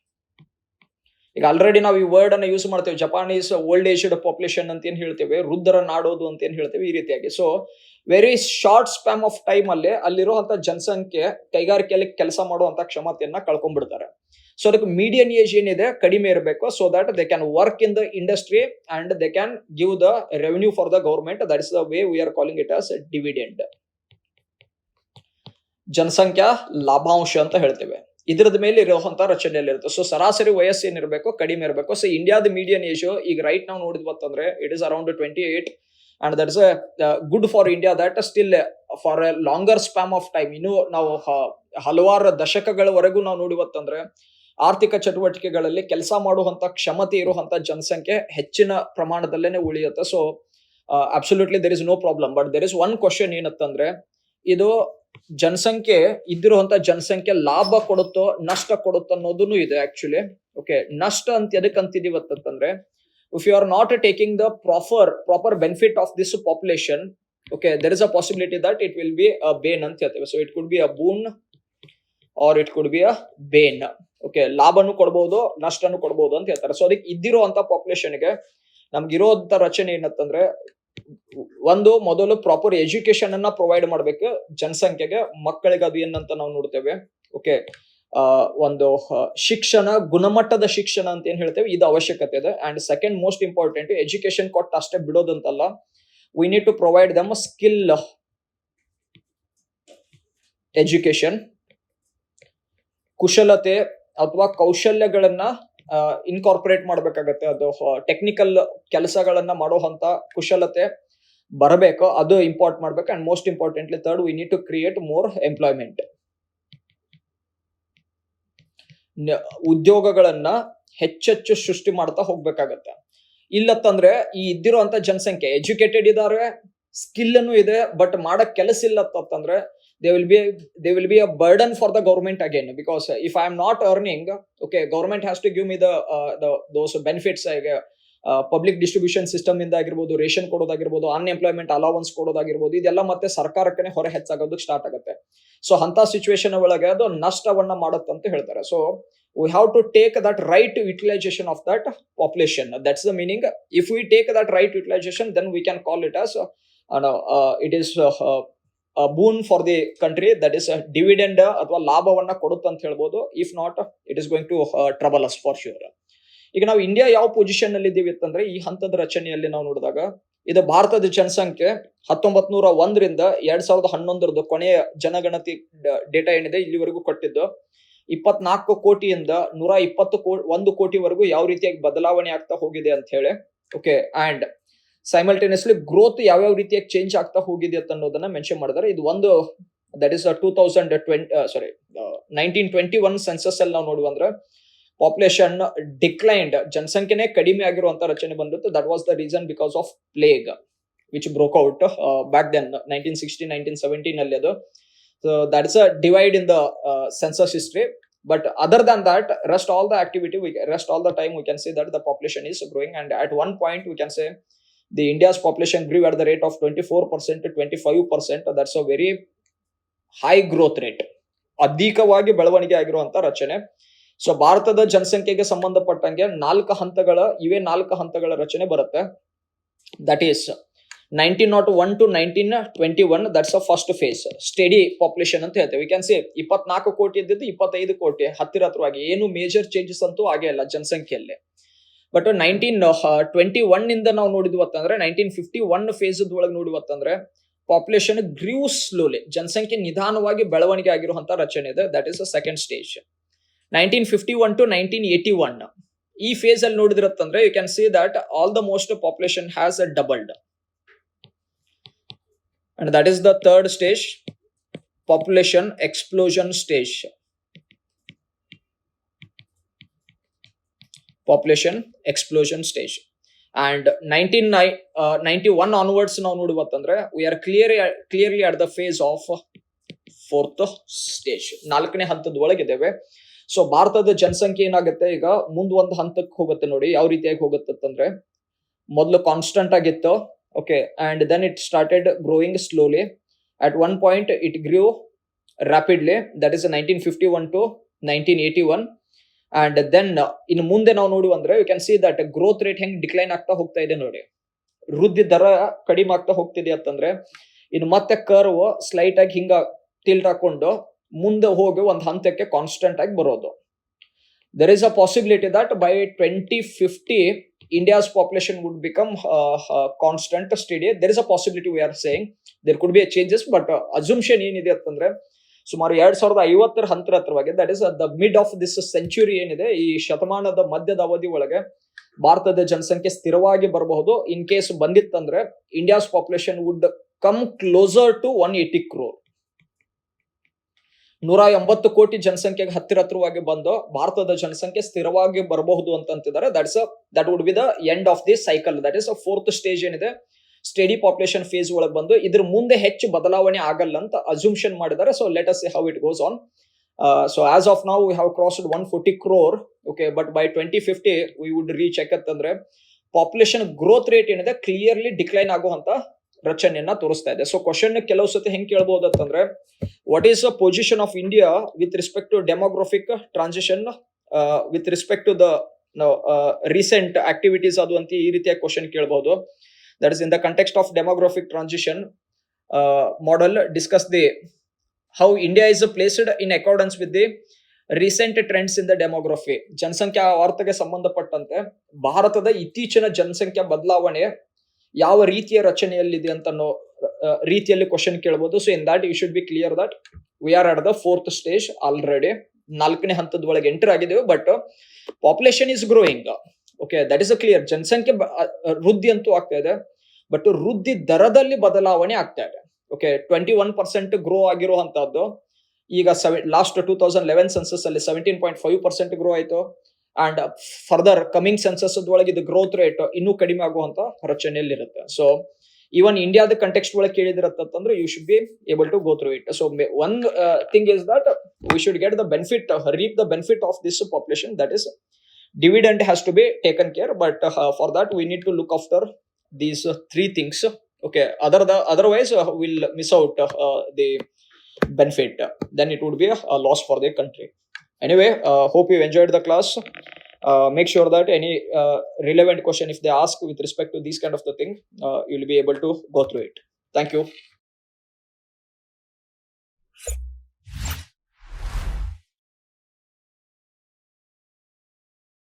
ಈಗ ಆಲ್ರೆಡಿ ನಾವು ಈ ವರ್ಡ್ ಅನ್ನ ಯೂಸ್ ಮಾಡ್ತೇವೆ, Japan is old aged population ಅಂತ ಏನ್ ಹೇಳ್ತೇವೆ, ವೃದ್ಧರ ನಾಡೋದು ಅಂತ ಏನ್ ಹೇಳ್ತೇವೆ, ಈ ರೀತಿಯಾಗಿ. So very short spam of time ಅಲ್ಲಿ ಅಲ್ಲಿರುವಂತ ಜನಸಂಖ್ಯೆ ಕೈಗಾರಿಕೆಯಲ್ಲಿ ಕೆಲಸ ಮಾಡುವಂತ ಕ್ಷಮತೆಯನ್ನ ಕಳ್ಕೊಂಡ್ಬಿಡ್ತಾರೆ. ಸೊ ಅದಕ್ಕೆ ಮೀಡಿಯನ್ ಏಜ್ ಏನಿದೆ ಕಡಿಮೆ ಇರಬೇಕು, so that they can work in the industry and they can give the revenue for the government. That is the way we are calling it as dividend. ಜನಸಂಖ್ಯಾ ಲಾಭಾಂಶ ಅಂತ ಹೇಳ್ತೇವೆ. ಇದರದ ಮೇಲೆ ಇರುವಂತಹ ರಚನೆಯಲ್ಲಿ ಇರುತ್ತೆ. ಸೊ ಸರಾಸರಿ ವಯಸ್ಸು ಏನಿರಬೇಕು ಕಡಿಮೆ ಇರಬೇಕು. ಸೊ ಇಂಡಿಯಾದ ಮೀಡಿಯನ್ ಏಜ್ ಈಗ ರೈಟ್ ನಾವು ನೋಡಿದ್ವತ್ತಂದ್ರೆ it is around 28 and that is good for India. That still for a longer span of time, ಇನ್ನು ನಾವು ಹಲವಾರು ದಶಕಗಳವರೆಗೂ ನಾವು ನೋಡಿವತ್ತಂದ್ರೆ ಆರ್ಥಿಕ ಚಟುವಟಿಕೆಗಳಲ್ಲಿ ಕೆಲಸ ಮಾಡುವಂತ ಕ್ಷಮತೆ ಇರುವಂತ ಜನಸಂಖ್ಯೆ ಹೆಚ್ಚಿನ ಪ್ರಮಾಣದಲ್ಲೇನೆ ಉಳಿಯುತ್ತೆ. So absolutely there is no problem. But there is one question ಏನತ್ತಂದ್ರೆ ಇದು ಜನಸಂಖ್ಯೆ ಇದ್ದಿರುವಂತ ಜನಸಂಖ್ಯೆ ಲಾಭ ಕೊಡುತ್ತೋ ನಷ್ಟ ಕೊಡುತ್ತೋ ಅನ್ನೋದನ್ನು ಇದೆ ಆಕ್ಚುಲಿ. ಓಕೆ, ನಷ್ಟ ಅಂತ ಎದಕ್ಕೆ ಅಂತಿದೀವತ್ತಂದ್ರೆ if you are not taking the proper benefit of this population, okay, there is a possibility that it will be a bane ಅಂತ ಹೇಳ್ತೇವೆ. So it could be a boon or it could be a bane. Okay, ಲಾಭನು ಕೊಡಬಹುದು ನಷ್ಟನು ಕೊಡಬಹುದು ಅಂತ ಹೇಳ್ತಾರೆ. So ಅದಕ್ಕೆ ಇದ್ದಿರುವಂತ ಪಾಪ್ಯುಲೇಷನ್ಗೆ ನಮ್ಗಿರೋಂತ ರಚನೆ ಏನಂತಂದ್ರೆ ಒಂದು ಮೊದಲು ಪ್ರಾಪರ್ ಎಜುಕೇಶನ್ ಅನ್ನ ಪ್ರೊವೈಡ್ ಮಾಡ್ಬೇಕು ಜನಸಂಖ್ಯೆಗೆ, ಮಕ್ಕಳಿಗೆ. ಅದು ಏನಂತ ನಾವು ನೋಡ್ತೇವೆ. ಓಕೆ, ಒಂದು ಶಿಕ್ಷಣ, ಗುಣಮಟ್ಟದ ಶಿಕ್ಷಣ ಅಂತ ಏನ್ ಹೇಳ್ತೇವೆ ಇದು ಅವಶ್ಯಕತೆ ಇದೆ. And second most important, education ಕೊಟ್ಟು ಅಷ್ಟೇ ಬಿಡೋದಂತಲ್ಲ, we need to provide them skill education, ಕುಶಲತೆ ಅಥವಾ ಕೌಶಲ್ಯಗಳನ್ನ ಇನ್ಕಾರ್ಪೊರೇಟ್ ಮಾಡ್ಬೇಕಾಗತ್ತೆ. ಅದು ಟೆಕ್ನಿಕಲ್ ಕೆಲಸಗಳನ್ನ ಮಾಡುವಂತ ಕುಶಲತೆ ಬರಬೇಕು, ಅದು ಇಂಪಾರ್ಟ್ ಮಾಡ್ಬೇಕು. And most importantly third, we need to create more employment. ಉದ್ಯೋಗಗಳನ್ನ ಹೆಚ್ಚೆಚ್ಚು ಸೃಷ್ಟಿ ಮಾಡ್ತಾ ಹೋಗ್ಬೇಕಾಗತ್ತೆ. ಇಲ್ಲತ್ತಂದ್ರೆ ಈ ಇದ್ದಿರುವಂತ ಜನಸಂಖ್ಯೆ ಎಜುಕೇಟೆಡ್ ಇದಾರೆ, ಸ್ಕಿಲ್ ಅನ್ನು ಇದೆ, ಬಟ್ ಮಾಡಕ್ ಕೆಲಸ ಇಲ್ಲತ್ತಂದ್ರೆ they will be a burden for the government again, because if I am not earning, okay, government has to give me those benefits, public distribution system ಇಂದ ಆಗಿರ್ಬೋದು, ರೇಷನ್ ಕೊಡೋದಾಗಿರ್ಬೋದು, ಅನ್ಎಂಪ್ಲಾಯ್ಮೆಂಟ್ ಅಲೌನ್ಸ್ ಕೊಡೋದಾಗಿರ್ಬೋದು, ಇದೆಲ್ಲ ಮತ್ತೆ ಸರ್ಕಾರಕ್ಕೆ ಹೊರೆ ಹೆಚ್ಚಾಗೋದಕ್ಕೆ ಸ್ಟಾರ್ಟ್ ಆಗುತ್ತೆ. So ಅಂತ situation ಒಳಗೆ ಅದು ನಷ್ಟವನ್ನ ಮಾಡುತ್ತಂತ ಹೇಳ್ತಾರೆ. So we have to take that right utilization of that population. That's the meaning. If we take that right utilization, then we can call it as it is a boon for the country, that is a dividend ಅಥವಾ ಲಾಭವನ್ನ ಕೊಡುತ್ತೆ ಅಂತ ಹೇಳ್ಬೋದು. If not it is going to trouble us for sure. ಈಗ ನಾವು India ಯಾವ position ಅಲ್ಲಿ ಇದ್ದೀವಿ ಅಂತಂದ್ರೆ ಈ ಹಂತದ ರಚನೆಯಲ್ಲಿ ನಾವು ನೋಡಿದಾಗ ಇದು ಭಾರತದ ಜನಸಂಖ್ಯೆ 1901ರಿಂದ 2011 ಕೊನೆಯ ಜನಗಣತಿ ಡೇಟಾ ಏನಿದೆ ಇಲ್ಲಿವರೆಗೂ ಕೊಟ್ಟಿದ್ದು 24 ಕೋಟಿಯಿಂದ 121 ಕೋಟಿವರೆಗೂ ಯಾವ ರೀತಿಯಾಗಿ ಬದಲಾವಣೆ ಆಗ್ತಾ ಹೋಗಿದೆ ಅಂತ ಹೇಳಿ. ಓಕೆ, ಅಂಡ್ ಸೈಮಲ್ಟೇನಿಯಸ್ಲಿ ಗ್ರೋತ್ ಯಾವ್ಯಾವ ರೀತಿಯಾಗಿ ಚೇಂಜ್ ಆಗ್ತಾ ಹೋಗಿದೆ ಅಂತ ಅನ್ನೋದನ್ನ ಮೆನ್ಷನ್ ಮಾಡಿದ್ದಾರೆ. ಇದು ಒಂದು ದಟ್ ಇಸ್ 1921 ಸೆನ್ಸಸ್ ಅಲ್ಲಿ ನಾವು ನೋಡುವಂದ್ರೆ ಪಾಪ್ಯುಲೇಷನ್ ಡಿಕ್ಲೈನ್ಡ್, ಜನಸಂಖ್ಯೆನೇ ಕಡಿಮೆ ಆಗಿರುವಂತ ರಚನೆ ಬಂದಿತ್ತು. That was the reason because of plague which broke out back then 1916 1917 ಅಲ್ಲಿ ಅದು. So that is a divide in the census history. But other than that, rest all the time we can say that the population is growing, and at one point we can say the India's population grew at the rate of 24% to 25%. That's a very high growth rate. ಅಧಿಕವಾಗಿ ಬೆಳವಣಿಗೆ ಆಗಿರುವಂತ ರಚನೆ. So ಭಾರತದ ಜನಸಂಖ್ಯೆಗೆ ಸಂಬಂಧಪಟ್ಟಂಗೆ 4 ಹಂತಗಳ ರಚನೆ ಬರುತ್ತೆ. That is 1901 to 1921, that's the first phase. Steady population ಅಂತ ಹೇಳ್ತೇವೆ. ವಿ ಕ್ಯಾನ್ ಸೇ 24 ಕೋಟಿ ಇದ್ದಿದ್ದು 25 ಕೋಟಿ ಹತ್ತಿರವಾಗಿ, ಏನು ಮೇಜರ್ ಚೇಂಜಸ್ ಅಂತೂ ಆಗೇ ಇಲ್ಲ ಜನಸಂಖ್ಯೆಯಲ್ಲಿ. ಬಟ್ 1921 ಇಂದ ನಾವು ನೋಡಿದ್ವತ್ತಂದ್ರೆ 1951 ಫೇಸ್ ಒಳಗೆ ನೋಡಿವತ್ತಂದ್ರೆ ಪಾಪ್ಯುಲೇಷನ್ ಗ್ರೀವ್ ಸ್ಲೋಲಿ, ಜನಸಂಖ್ಯೆ ನಿಧಾನವಾಗಿ ಬೆಳವಣಿಗೆ ಆಗಿರುವಂತಹ ರಚನೆ ಇದೆ. That is a second stage. 1951 to 1981 ಈ ಫೇಸ್ ಅಲ್ಲಿ ನೋಡಿದ್ರತ್ತಂದ್ರೆ you can see that all the most population has doubled. And that is the third stage, population explosion stage. Population explosion stage. And 1991 onwards now ನೋಡುವತ್ತಂದ್ರೆ we are clearly at the phase of fourth stage. 4ನೇ ಹಂತದ ಒಳಗಿದ್ದೇವೆ. So ಭಾರತದ ಜನಸಂಖ್ಯೆ ಏನಾಗುತ್ತೆ ಈಗ ಮುಂದ್ ಒಂದು ಹಂತಕ್ಕೆ ಹೋಗುತ್ತೆ ನೋಡಿ. ಯಾವ ರೀತಿಯಾಗಿ ಹೋಗುತ್ತೆ ಅಂತಂದ್ರೆ ಮೊದಲು ಕಾನ್ಸ್ಟಂಟ್ ಆಗಿತ್ತು. Okay, and then it started growing slowly. At one point it grew rapidly, that is 1951 to 1981. And then in ಮುಂದೆ ನಾವು ನೋಡು ಅಂದ್ರೆ you can see that growth rate ಹೆಂಗ್ ಡಿಕ್ಲೈನ್ ಆಗ್ತಾ ಹೋಗ್ತಾ ಇದೆ ನೋಡಿ. ವೃದ್ಧಿ ದರ ಕಡಿಮೆ ಆಗ್ತಾ ಹೋಗ್ತಿದೆ ಅಂತಂದ್ರೆ ಇನ್ನು ಮತ್ತೆ ಕರ್ವ್ ಸ್ಲೈಟ್ ಆಗಿ ಹಿಂಗ ಟಿಲ್ಟ್ ಹಾಕೊಂಡು ಮುಂದೆ ಹೋಗಿ ಒಂದು ಹಂತಕ್ಕೆ ಕಾನ್ಸ್ಟೆಂಟ್ ಆಗಿ ಬರೋದು. There is a possibility that by 2050 India's population would become constant, steady. There is a possibility, we are saying. There could be a changes, but assumption ಏನಿದೆ ಅಂತಂದ್ರೆ ಸುಮಾರು 2050 ಹಂತರವಾಗಿ, that is the mid of this century ಏನಿದೆ, ಈ ಶತಮಾನದ ಮಧ್ಯದ ಅವಧಿ ಒಳಗೆ ಭಾರತದ ಜನಸಂಖ್ಯೆ ಸ್ಥಿರವಾಗಿ ಬರಬಹುದು. ಇನ್ ಕೇಸ್ ಬಂದಿತ್ತಂದ್ರೆ India's population would come closer to 180 crore. 180 ಕೋಟಿ ಜನಸಂಖ್ಯೆಗೆ ಹತ್ತಿರವಾಗಿ ಬಂದು ಭಾರತದ ಜನಸಂಖ್ಯೆ ಸ್ಥಿರವಾಗಿ ಬರಬಹುದು ಅಂತಿದ್ದಾರೆ. That would be the end of the cycle. That is fourth stage ಏನಿದೆ, ಸ್ಟೆಡಿ ಪಾಪ್ಯುಲೇಷನ್ ಫೇಸ್ ಒಳಗೆ ಬಂದು ಇದ್ರ ಮುಂದೆ ಹೆಚ್ಚು ಬದಲಾವಣೆ ಆಗಲ್ಲ ಅಂತ ಅಸ್ಯೂಮ್ಷನ್ ಮಾಡಿದ್ದಾರೆ. So let us see how it goes on. So as of now we have crossed 140 crore. Okay, but by 2050 we would reach ಯಾಕಂತಂದ್ರೆ ಪಾಪ್ಯುಲೇಷನ್ ಗ್ರೋತ್ ರೇಟ್ ಏನಿದೆ ಕ್ಲಿಯರ್ಲಿ ಡಿಕ್ಲೈನ್ ಆಗುವಂತ ರಚನೆಯನ್ನ ತೋರಿಸ್ತಾ ಇದೆ. ಸೊ ಕ್ವಶನ್ ಕೆಲವು ಸತಿ ಹೆಂಗ್ ಕೇಳಬಹುದು ಅಂತಂದ್ರೆ what is the position of India with respect to demographic transition with respect to the recent activities, ಅದು ಅಂತ ಈ ರೀತಿಯ ಕ್ವಶನ್ ಕೇಳಬಹುದು. That is in the context of demographic transition model discuss the how India is placed in accordance with the recent trends in the demography. ಜನಸಂಖ್ಯಾ ವಾರ್ತೆಗೆ ಸಂಬಂಧಪಟ್ಟಂತೆ ಭಾರತದ ಇತ್ತೀಚಿನ ಜನಸಂಖ್ಯಾ ಬದಲಾವಣೆ ಯಾವ ರೀತಿಯ ರಚನೆಯಲ್ಲಿದೆ ಅಂತ ರೀತಿಯಲ್ಲಿ ಕ್ವಶನ್ ಕೇಳಬಹುದು. So in that you should be clear that we are at the fourth stage already. 4ನೇ ಹಂತದ ಒಳಗೆ ಎಂಟರ್ ಆಗಿದ್ದೇವೆ, but population is growing. Okay, that is a clear. ಜನಸಂಖ್ಯೆ ವೃದ್ಧಿ ಅಂತೂ ಆಗ್ತಾ ಇದೆ, ಬಟ್ ವೃದ್ಧಿ ದರದಲ್ಲಿ ಬದಲಾವಣೆ ಆಗ್ತಾ ಇದೆ. ಓಕೆ, 21% ಗ್ರೋ ಆಗಿರುವಂತಹದ್ದು ಈಗ ಲಾಸ್ಟ್ 2011 ಸೆನ್ಸಸ್ ಅಲ್ಲಿ 17.5% ಗ್ರೋ ಆಯ್ತು. ಅಂಡ್ ಫರ್ದರ್ ಕಮಿಂಗ್ ಸೆನ್ಸಸ್ ಒಳಗೆ ಇದು ಗ್ರೋತ್ ರೇಟ್ ಇನ್ನೂ ಕಡಿಮೆ ಆಗುವಂತ ರಚನೆಯಲ್ಲಿ ಇರುತ್ತೆ. ಸೊ ಈವನ್ ಇಂಡಿಯಾದ ಕಂಟೆಕ್ಸ್ಟ್ ಒಳಗೆ ಕೇಳಿದಿರತ್ತಂದ್ರೆ you should be able to go through it. So one thing is that we should get the benefit, reap the benefit of this population. That is, dividend has to be taken care, but for that we need to look after these 3 things. Okay, otherwise we'll miss out the benefit. Then it would be a loss for the country. Anyway, hope you enjoyed the class. Make sure that any relevant question if they ask with respect to these kind of the thing, you'll be able to go through it. Thank you.